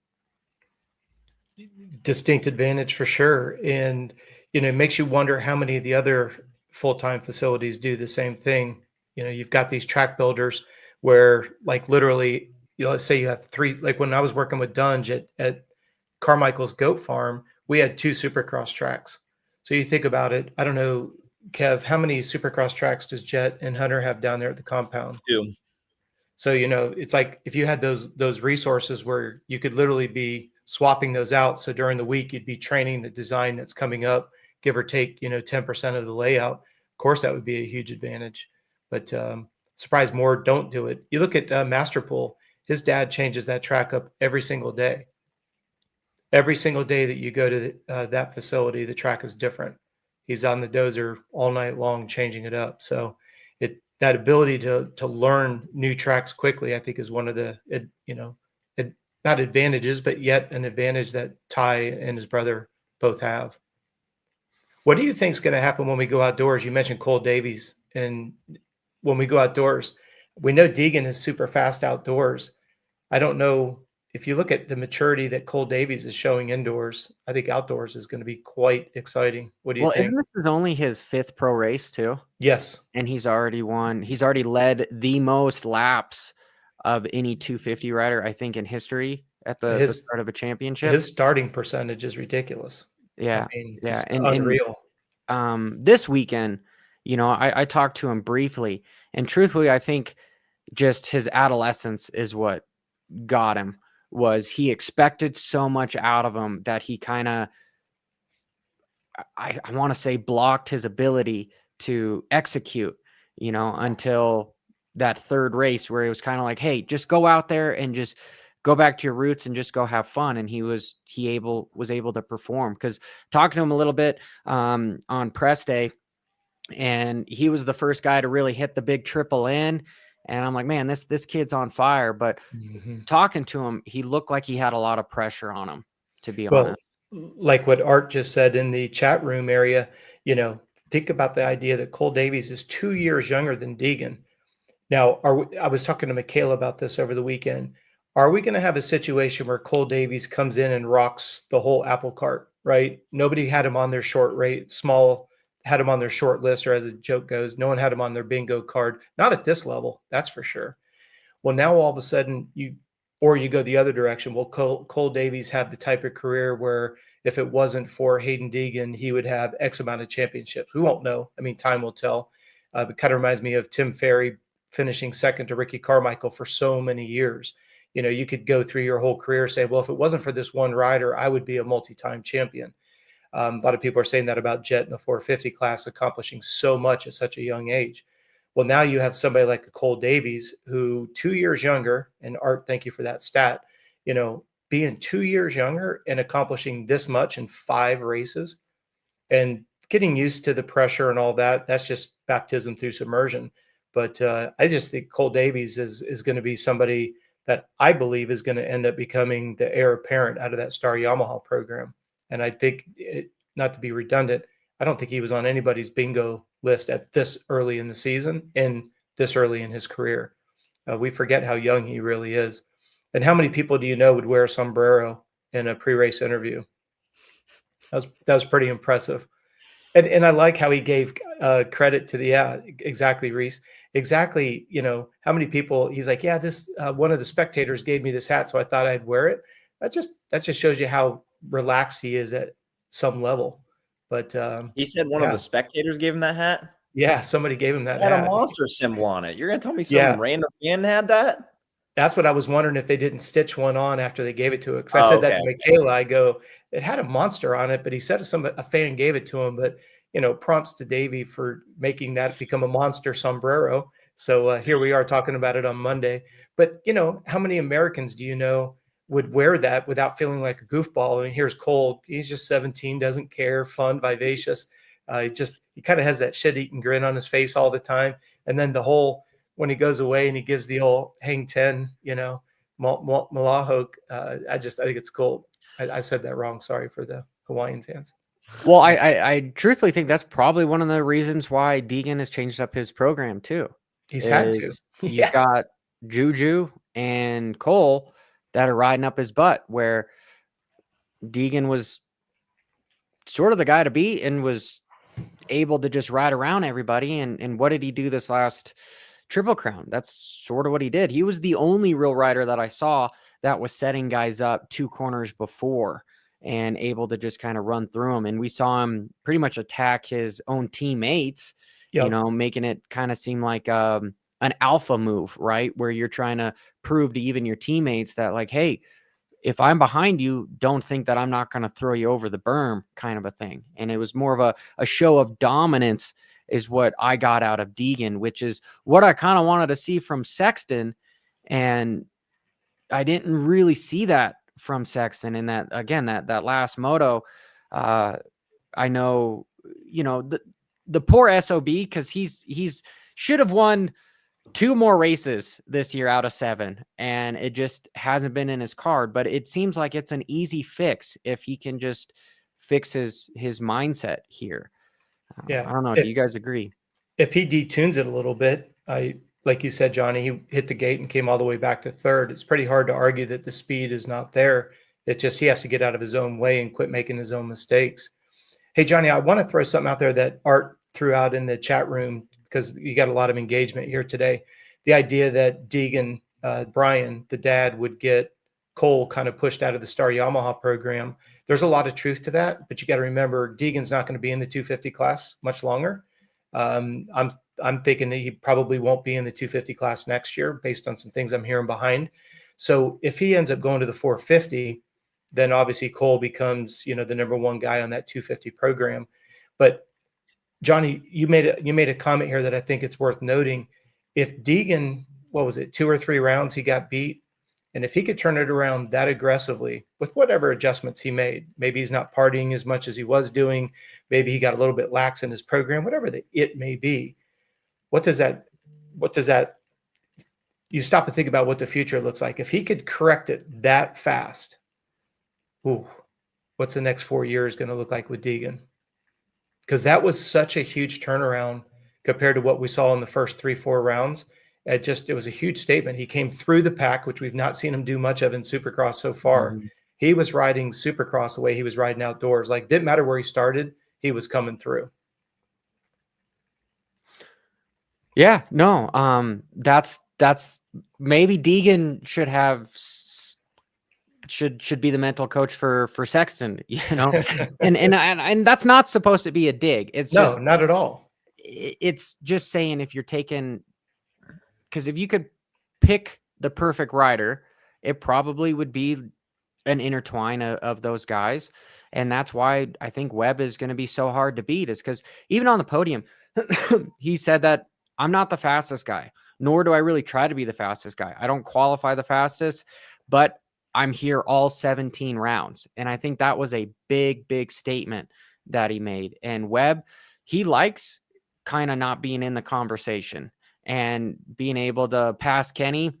Distinct advantage for sure. And, it makes you wonder how many of the other full-time facilities do the same thing. You've got these track builders where like literally, let's say you have 3, like when I was working with Dunge at Carmichael's goat farm, we had 2 supercross tracks. So you think about it, I don't know, Kev, how many supercross tracks does Jet and Hunter have down there at the compound? 2. So, it's like if you had those resources where you could literally be swapping those out. So during the week, you'd be training the design that's coming up, give or take, 10% of the layout. Of course, that would be a huge advantage. But surprised more don't do it. You look at Masterpool, his dad changes that track up every single day. Every single day that you go to that facility, the track is different. He's on the dozer all night long, changing it up. So that ability to learn new tracks quickly, I think, is one of the not advantages, but yet an advantage that Ty and his brother both have. What do you think is going to happen when we go outdoors? You mentioned Cole Davies, and when we go outdoors, we know Deegan is super fast outdoors. I don't know if you look at the maturity that Cole Davies is showing indoors. I think outdoors is going to be quite exciting. What do you think? This is only his 5th pro race too. Yes. And he's already won. He's already led the most laps of any 250 rider, I think, in history at the start of a championship. His starting percentage is ridiculous. Yeah. I mean, yeah. And unreal. This weekend, I talked to him briefly, and truthfully, I think just his adolescence is what got him. Was he expected so much out of him that he kind of, I want to say, blocked his ability to execute, until that 3rd race where it was kind of like, hey, just go out there and just go back to your roots and just go have fun. And he was able to perform, because talking to him a little bit on press day, and he was the first guy to really hit the big triple in. And I'm like, man, this kid's on fire. But talking to him, he looked like he had a lot of pressure on him, to be honest. Like what Art just said in the chat room area, think about the idea that Cole Davies is 2 years younger than Deegan. Now, I was talking to Michaela about this over the weekend. Are we going to have a situation where Cole Davies comes in and rocks the whole apple cart? right? Nobody had him on their had him on their short list, or as a joke goes, no one had him on their bingo card. Not at this level, that's for sure. Well, now all of a sudden you go the other direction. Will Cole Davies have the type of career where if it wasn't for Hayden Deegan, he would have X amount of championships? We won't know. I mean, time will tell. It kind of reminds me of Tim Ferry finishing second to Ricky Carmichael for so many years. You know, you could go through your whole career saying, well, if it wasn't for this one rider, I would be a multi-time champion. A lot of people are saying that about Jet in the 450 class, accomplishing so much at such a young age. Well, now you have somebody like a Cole Davies, who 2 years younger, and Art, thank you for that stat, you know, being 2 years younger and accomplishing this much in 5 races and getting used to the pressure and all that, that's just baptism through submersion. But I just think Cole Davies is going to be somebody that I believe is going to end up becoming the heir apparent out of that Star Yamaha program. And I think, not to be redundant, I don't think he was on anybody's bingo list at this early in the season and this early in his career. We forget how young he really is. And how many people do you know would wear a sombrero in a pre-race interview? That was pretty impressive. And I like how he gave credit to exactly, Reese. Exactly, you know, how many people, he's like, yeah, this one of the spectators gave me this hat, so I thought I'd wear it. That just shows you how relaxed he is at some level. But he said one of the spectators gave him that hat. Yeah, somebody gave him that It had hat. a monster symbol on it. You're gonna tell me some random fan had that? That's what I was wondering, if they didn't stitch one on after they gave it to it. Because I said that to Michaela. I go, it had a monster on it, but he said a fan gave it to him. But you know, prompts to Davey for making that become a monster sombrero. So here we are talking about it on Monday. But you know, how many Americans do you know would wear that without feeling like a goofball? I mean, here's Cole. He's just 17, doesn't care, fun, vivacious. He kind of has that shit-eating grin on his face all the time. And then when he goes away and he gives the old hang 10, you know, Malahok, I think it's cool. I said that wrong. Sorry for the Hawaiian fans. Well, I truthfully think that's probably one of the reasons why Deegan has changed up his program too. He's had to. You've got Juju and Cole that are riding up his butt, where Deegan was sort of the guy to beat and was able to just ride around everybody. And what did he do this last Triple Crown? That's sort of what he did. He was the only real rider that I saw that was setting guys up 2 corners before and able to just kind of run through them. And we saw him pretty much attack his own teammates, you know, making it kind of seem like an alpha move, right? Where you're trying to prove to even your teammates that, like, hey, if I'm behind you, don't think that I'm not going to throw you over the berm, kind of a thing. And it was more of a show of dominance is what I got out of Deegan, which is what I kind of wanted to see from Sexton. And I didn't really see that from Sexton in that, again, that last moto. I know, you know, the poor SOB, because he's should have won 2 more races this year out of 7, and it just hasn't been in his card. But it seems like it's an easy fix if he can just fix his mindset here. I don't know. Do you guys agree? If he detunes it a little bit, like you said, Johnny, he hit the gate and came all the way back to 3rd. It's pretty hard to argue that the speed is not there. It's just he has to get out of his own way and quit making his own mistakes. Hey, Johnny, I want to throw something out there that Art threw out in the chat room, because you got a lot of engagement here today. The idea that Deegan, Brian, the dad, would get Cole kind of pushed out of the Star Yamaha program. There's a lot of truth to that, but you got to remember Deegan's not going to be in the 250 class much longer. I'm thinking that he probably won't be in the 250 class next year based on some things I'm hearing behind. So if he ends up going to the 450, then obviously Cole becomes, you know, the number 1 guy on that 250 program. But Johnny, you made a comment here that I think it's worth noting. If Deegan, 2 or 3 rounds he got beat, and if he could turn it around that aggressively with whatever adjustments he made, maybe he's not partying as much as he was doing, maybe he got a little bit lax in his program, whatever it may be. What does that, you stop and think about what the future looks like. If he could correct it that fast, what's the next 4 years going to look like with Deegan? Because that was such a huge turnaround compared to what we saw in the first 3-4 rounds. It was a huge statement. He came through the pack, which we've not seen him do much of in Supercross so far. He was riding Supercross the way he was riding outdoors. Like, didn't matter where he started, he was coming through. Yeah, no, that's maybe Deegan should be the mental coach for Sexton, and that's not supposed to be a dig. It's No, just not at all. it's just saying if you're taking, because if you could pick the perfect rider, it probably would be an intertwine of those guys. And that's why I think Webb is going to be so hard to beat, is because even on the podium, he said that I'm not the fastest guy, nor do I really try to be the fastest guy. I don't qualify the fastest, but I'm here all 17 rounds. And I think that was a big, big statement that he made. And Webb, he likes kind of not being in the conversation and being able to pass Kenny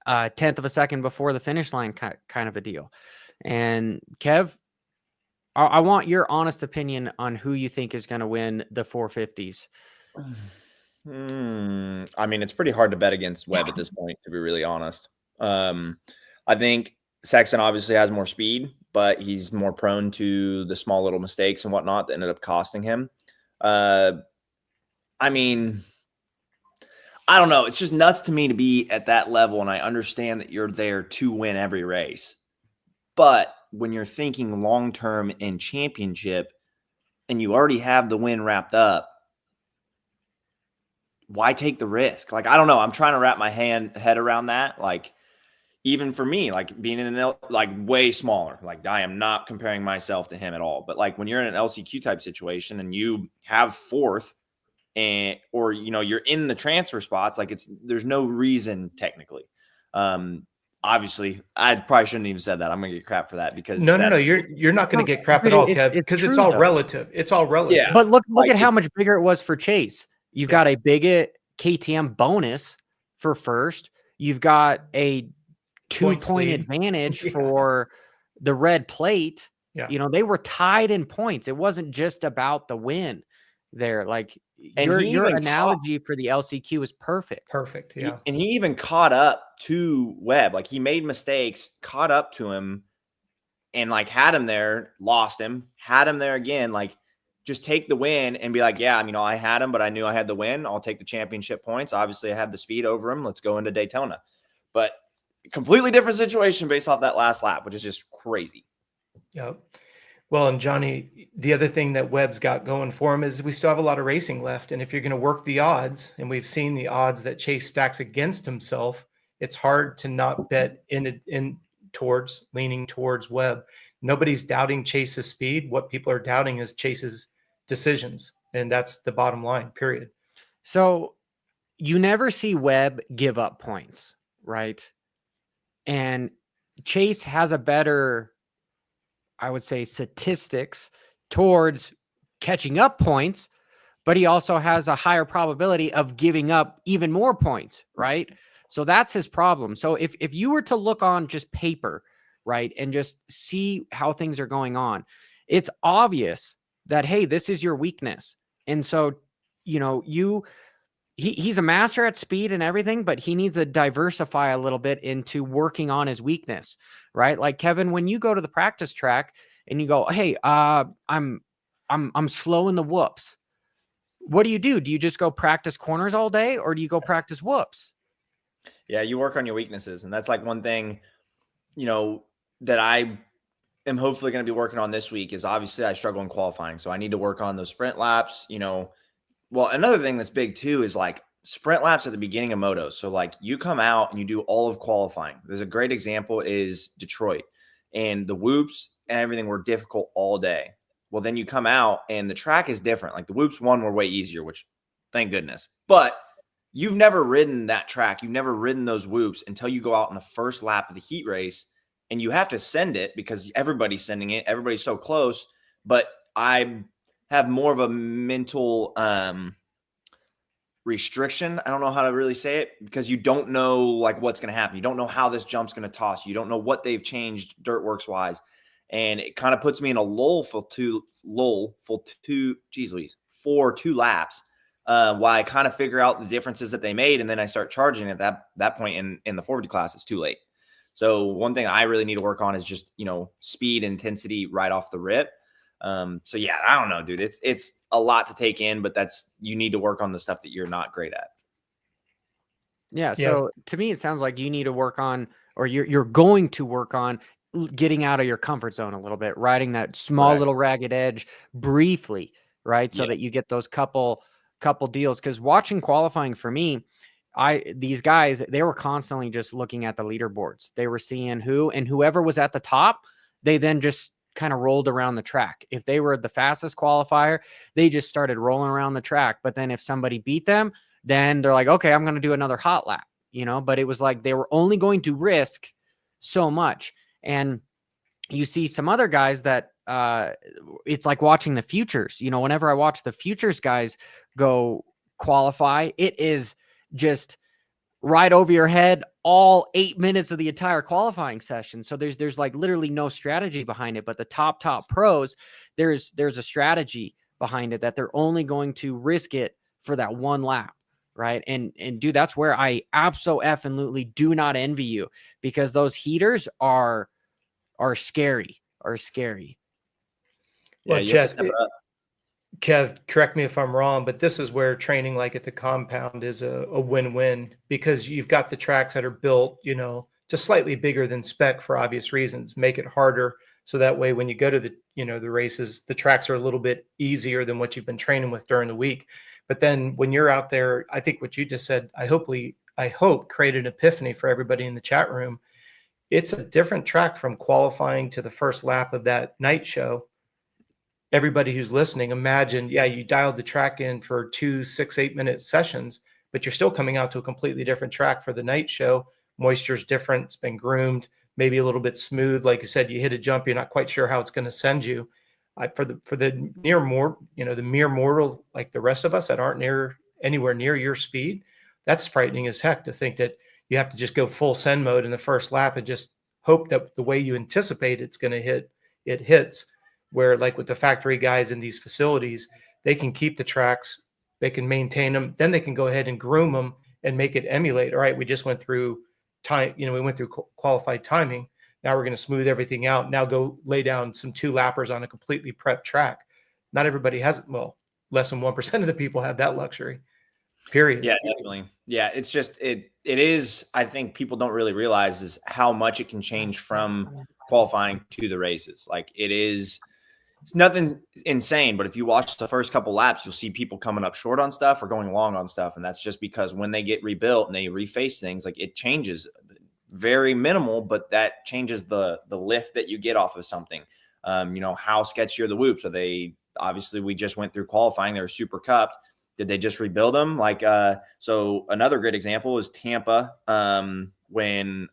1/10 of a second before the finish line, kind of a deal. And Kev, I want your honest opinion on who you think is going to win the 450s. I mean, it's pretty hard to bet against Webb at this point, to be really honest. I think Sexton obviously has more speed, but he's more prone to the small little mistakes and whatnot that ended up costing him. I mean, I don't know. It's just nuts to me to be at that level, and I understand that you're there to win every race. But when you're thinking long-term in championship and you already have the win wrapped up, why take the risk? Like, I don't know. I'm trying to wrap my head around that. Like, even for me, like being in an like way smaller, like I am not comparing myself to him at all. But like when you're in an LCQ type situation and you have fourth or, you're in the transfer spots, like there's no reason technically. Obviously, I probably shouldn't even said that. I'm gonna get crap for that because No, you're not going to get crap at all, Kev, because it's all relative. It's all relative. Yeah. But look at how much bigger it was for Chase. You've got a big KTM bonus for first. You've got a 2-point advantage for the red plate. Yeah. They were tied in points. It wasn't just about the win there. Like, and your analogy for the LCQ is perfect. Perfect. Yeah. And he even caught up to Webb. Like, he made mistakes, caught up to him, and like had him there, lost him, had him there again. Like, just take the win and be like, yeah, I had him, but I knew I had the win. I'll take the championship points. Obviously, I had the speed over him. Let's go into Daytona. But completely different situation based off that last lap, which is just crazy. Yep. Well, and Johnny, the other thing that Webb's got going for him is we still have a lot of racing left. And if you're going to work the odds, and we've seen the odds that Chase stacks against himself, it's hard to not bet leaning towards Webb. Nobody's doubting Chase's speed. What people are doubting is Chase's decisions. And that's the bottom line, period. So you never see Webb give up points, right? And Chase has a better, I would say, statistics towards catching up points, but he also has a higher probability of giving up even more points, right? So that's his problem. So if you were to look on just paper, right, and just see how things are going on, it's obvious that, hey, this is your weakness. And so, he's a master at speed and everything, but he needs to diversify a little bit into working on his weakness, right? Like, Kevin, when you go to the practice track and you go, hey, I'm slow in the whoops. What do? Do you just go practice corners all day, or do you go practice whoops? Yeah, you work on your weaknesses. And that's like one thing, that I am hopefully going to be working on this week is obviously I struggle in qualifying. So I need to work on those sprint laps, Well, another thing that's big too is like sprint laps at the beginning of motos. So like you come out and you do all of qualifying. There's a great example is Detroit, and the whoops and everything were difficult all day. Well, then you come out and the track is different. Like the whoops one were way easier, which thank goodness. But you've never ridden that track. You've never ridden those whoops until you go out in the first lap of the heat race, and you have to send it because everybody's sending it. Everybody's so close. But I have more of a mental restriction. I don't know how to really say it, because you don't know like what's going to happen. You don't know how this jump's going to toss. You don't know what they've changed Dirtworks wise. And it kind of puts me in a lull for two laps while I kind of figure out the differences that they made. And then I start charging at that point in the 450 class. It's too late. So one thing I really need to work on is just, speed, intensity right off the rip. So yeah, I don't know, dude. It's a lot to take in, but you need to work on the stuff that you're not great at. Yeah. Yeah. So to me, it sounds like you need to work on, or you're going to work on getting out of your comfort zone a little bit, riding that small Correct. little ragged edge briefly, right? So Yeah. that you get those couple deals. Because watching qualifying for me, these guys, they were constantly just looking at the leaderboards. They were seeing whoever was at the top, they then just kind of rolled around the track. If they were the fastest qualifier, they just started rolling around the track. But then if somebody beat them, then they're like, okay, I'm going to do another hot lap, but it was like they were only going to risk so much. And you see some other guys that it's like watching the futures. Whenever I watch the futures guys go qualify, it is just right over your head all 8 minutes of the entire qualifying session. So there's like literally no strategy behind it. But the top pros, there's a strategy behind it that they're only going to risk it for that one lap. Right. And dude, that's where I absolutely do not envy you, because those heaters are scary. Yeah, Well, Jess, Kev, correct me if I'm wrong, but this is where training like at the compound is a win-win, because you've got the tracks that are built, just slightly bigger than spec for obvious reasons, make it harder. So that way, when you go to the races, the tracks are a little bit easier than what you've been training with during the week. But then when you're out there, I think what you just said, I hope created an epiphany for everybody in the chat room. It's a different track from qualifying to the first lap of that night show. Everybody who's listening, imagine, you dialed the track in for 2 6-8 minute sessions, but you're still coming out to a completely different track for the night show. Moisture's different. It's been groomed, maybe a little bit smooth. Like you said, you hit a jump, you're not quite sure how it's going to send you. For the the mere mortal, like the rest of us that aren't anywhere near your speed, that's frightening as heck to think that you have to just go full send mode in the first lap and just hope that the way you anticipate it's going to hit, it hits. Where like with the factory guys in these facilities, they can keep the tracks, they can maintain them, then they can go ahead and groom them and make it emulate. All right, we just went through time, we went through qualified timing. Now we're going to smooth everything out. Now go lay down some 2 lappers on a completely prepped track. Not everybody has, less than 1% of the people have that luxury. Period. Yeah, definitely. Yeah, it's just it is. I think people don't really realize is how much it can change from qualifying to the races. Like it's nothing insane, but if you watch the first couple laps, you'll see people coming up short on stuff or going long on stuff, and that's just because when they get rebuilt and they reface things, like it changes. Very minimal, but that changes the lift that you get off of something. How sketchy are the whoops? Are they, obviously we just went through qualifying, they were super cupped. Did they just rebuild them? Like, so another great example is Tampa, when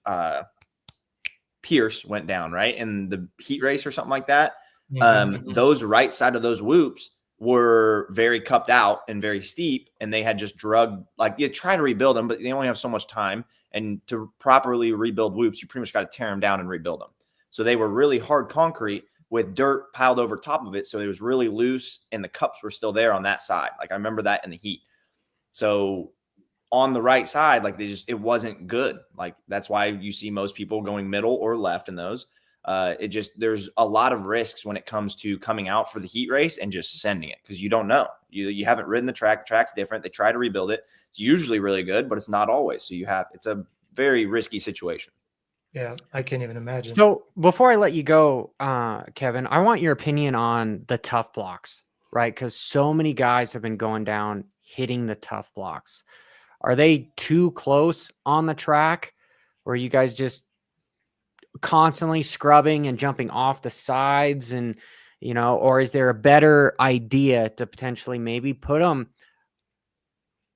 Pierce went down, right? In the heat race or something like that. Those right side of those whoops were very cupped out and very steep, and they had just drugged, like you try to rebuild them, but they only have so much time. And to properly rebuild whoops, you pretty much got to tear them down and rebuild them. So they were really hard concrete with dirt piled over top of it. So it was really loose and the cups were still there on that side. Like I remember that in the heat. So on the right side, like it wasn't good. Like that's why you see most people going middle or left in those. There's a lot of risks when it comes to coming out for the heat race and just sending it, because you don't know. You haven't ridden the track. The track's different. They try to rebuild it. It's usually really good, but it's not always. So it's a very risky situation. Yeah, I can't even imagine. So before I let you go, Kevin, I want your opinion on the tough blocks, right? Because so many guys have been going down hitting the tough blocks. Are they too close on the track, or are you guys just constantly scrubbing and jumping off the sides, and or is there a better idea to potentially maybe put them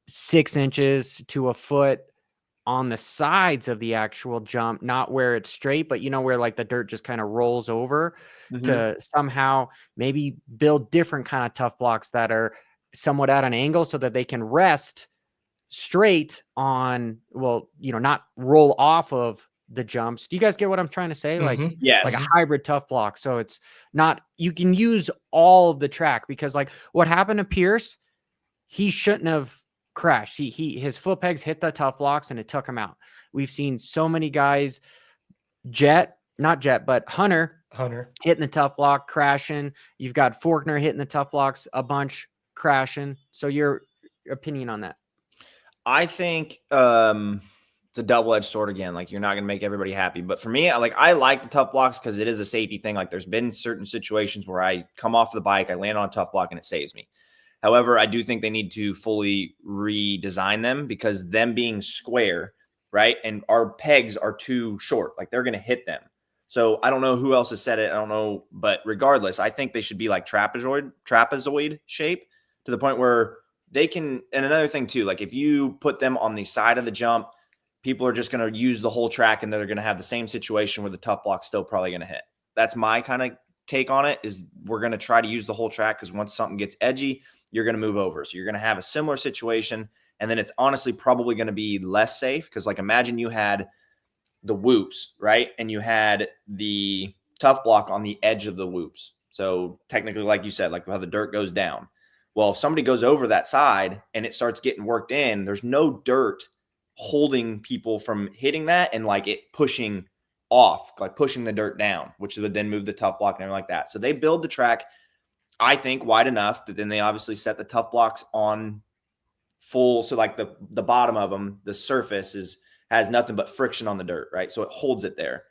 6 inches to a foot on the sides of the actual jump, not where it's straight, but where like the dirt just kind of rolls over, to somehow maybe build different kind of tough blocks that are somewhat at an angle so that they can rest straight on, not roll off of the jumps. Do you guys get what I'm trying to say? Like, yes, like a hybrid tough block. So it's not, you can use all of the track, because like what happened to Pierce, he shouldn't have crashed. His foot pegs hit the tough blocks and it took him out. We've seen so many guys but Hunter Hunter. hitting the tough block, crashing. You've got Faulkner hitting the tough blocks a bunch, crashing. So your opinion on that? I think it's a double-edged sword again. Like, you're not going to make everybody happy. But for me, I like the tough blocks because it is a safety thing. Like, there's been certain situations where I come off the bike, I land on a tough block, and it saves me. However, I do think they need to fully redesign them because them being square, right? And our pegs are too short. Like, they're going to hit them. So I don't know who else has said it. I don't know. But regardless, I think they should be like trapezoid shape to the point where they can. And another thing too, like if you put them on the side of the jump, people are just going to use the whole track and they're going to have the same situation where the tough block's still probably going to hit. That's my kind of take on it, is we're going to try to use the whole track because once something gets edgy, you're going to move over. So you're going to have a similar situation. And then it's honestly probably going to be less safe because, like, imagine you had the whoops, right? And you had the tough block on the edge of the whoops. So technically, like you said, like how the dirt goes down. Well, if somebody goes over that side and it starts getting worked in, there's no dirt holding people from hitting that and like it pushing off, like pushing the dirt down, which would then move the tough block and everything like that. So they build the track, I think, wide enough that then they obviously set the tough blocks on full. So like the bottom of them, the surface has nothing but friction on the dirt, right? So it holds it there.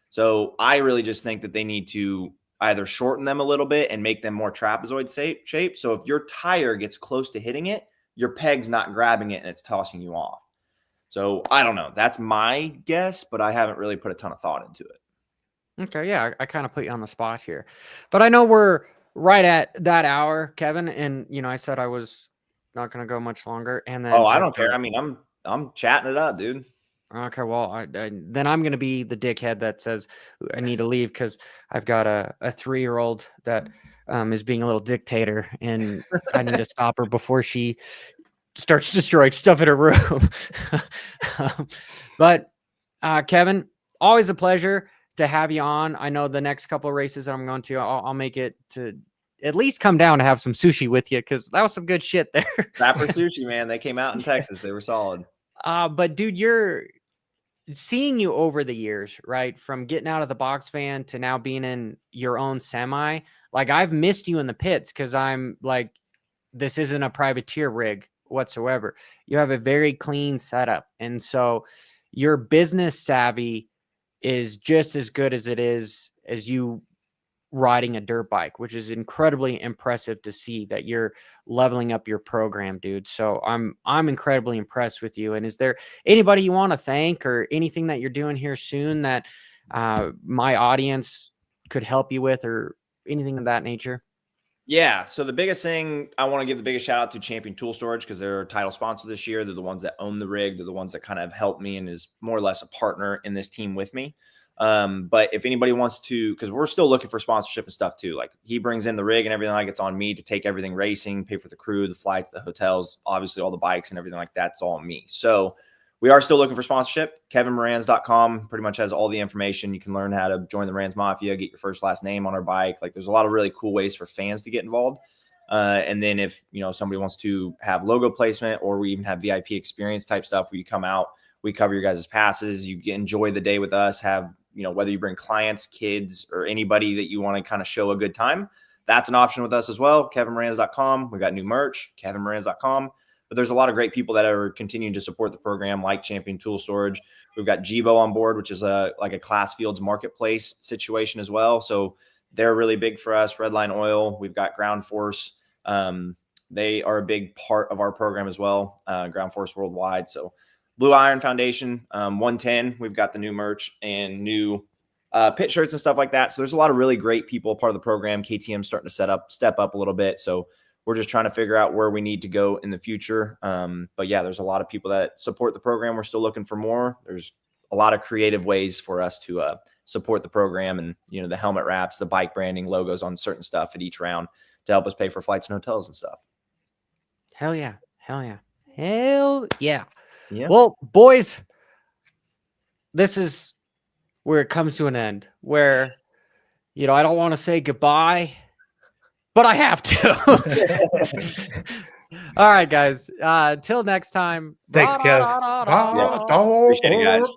So I really just think that they need to either shorten them a little bit and make them more trapezoid shape. So if your tire gets close to hitting it, your peg's not grabbing it and it's tossing you off. So I don't know. That's my guess, but I haven't really put a ton of thought into it. Okay, yeah, I kind of put you on the spot here. But I know we're right at that hour, Kevin, and I said I was not going to go much longer. And then I don't care. I mean, I'm chatting it up, dude. Okay, well, then I'm going to be the dickhead that says I need to leave because I've got a 3-year-old that is being a little dictator, and I need to stop her before she starts destroying stuff in her room. But Kevin, always a pleasure to have you on. I know the next couple of races that I'm going to, I'll make it to at least come down to have some sushi with you because that was some good shit there. Rapper Sushi, man. They came out in Texas. They were solid. But dude, you're seeing you over the years, right? From getting out of the box van to now being in your own semi. Like, I've missed you in the pits because I'm like, this isn't a privateer rig whatsoever. You have a very clean setup. And so your business savvy is just as good as it is as you riding a dirt bike, which is incredibly impressive to see that you're leveling up your program, dude. So I'm incredibly impressed with you. And is there anybody you want to thank or anything that you're doing here soon that my audience could help you with or anything of that nature? Yeah. So the biggest thing, I want to give the biggest shout out to Champion Tool Storage because they're our title sponsor this year. They're the ones that own the rig. They're the ones that kind of help me and is more or less a partner in this team with me. But if anybody wants to, because we're still looking for sponsorship and stuff too. Like, he brings in the rig and everything, like it's on me to take everything racing, pay for the crew, the flights, the hotels, obviously all the bikes and everything like that. It's all me. So we are still looking for sponsorship. KevinMorans.com pretty much has all the information. You can learn how to join the Rans Mafia, get your first last name on our bike. Like, there's a lot of really cool ways for fans to get involved. And then if, somebody wants to have logo placement, or we even have VIP experience type stuff where you come out, we cover your guys' passes. You enjoy the day with us, have, whether you bring clients, kids, or anybody that you want to kind of show a good time, that's an option with us as well. KevinMorans.com. We've got new merch, KevinMorans.com. But there's a lot of great people that are continuing to support the program, like Champion Tool Storage. We've got Jibo on board, which is like a Class Fields marketplace situation as well. So they're really big for us. Redline Oil. We've got Ground Force. They are a big part of our program as well. Ground Force Worldwide. So Blue Iron Foundation, 110. We've got the new merch and new pit shirts and stuff like that. So there's a lot of really great people part of the program. KTM starting to step up a little bit. So we're just trying to figure out where we need to go in the future. But yeah, there's a lot of people that support the program. We're still looking for more. There's a lot of creative ways for us to support the program, and the helmet wraps, the bike branding, logos on certain stuff at each round to help us pay for flights and hotels and stuff. Hell yeah. Hell yeah. Hell yeah. Yeah. Well, boys, this is where it comes to an end, where, I don't want to say goodbye, but I have to. All right, guys. Till next time. Thanks, Kev. Appreciate it, guys.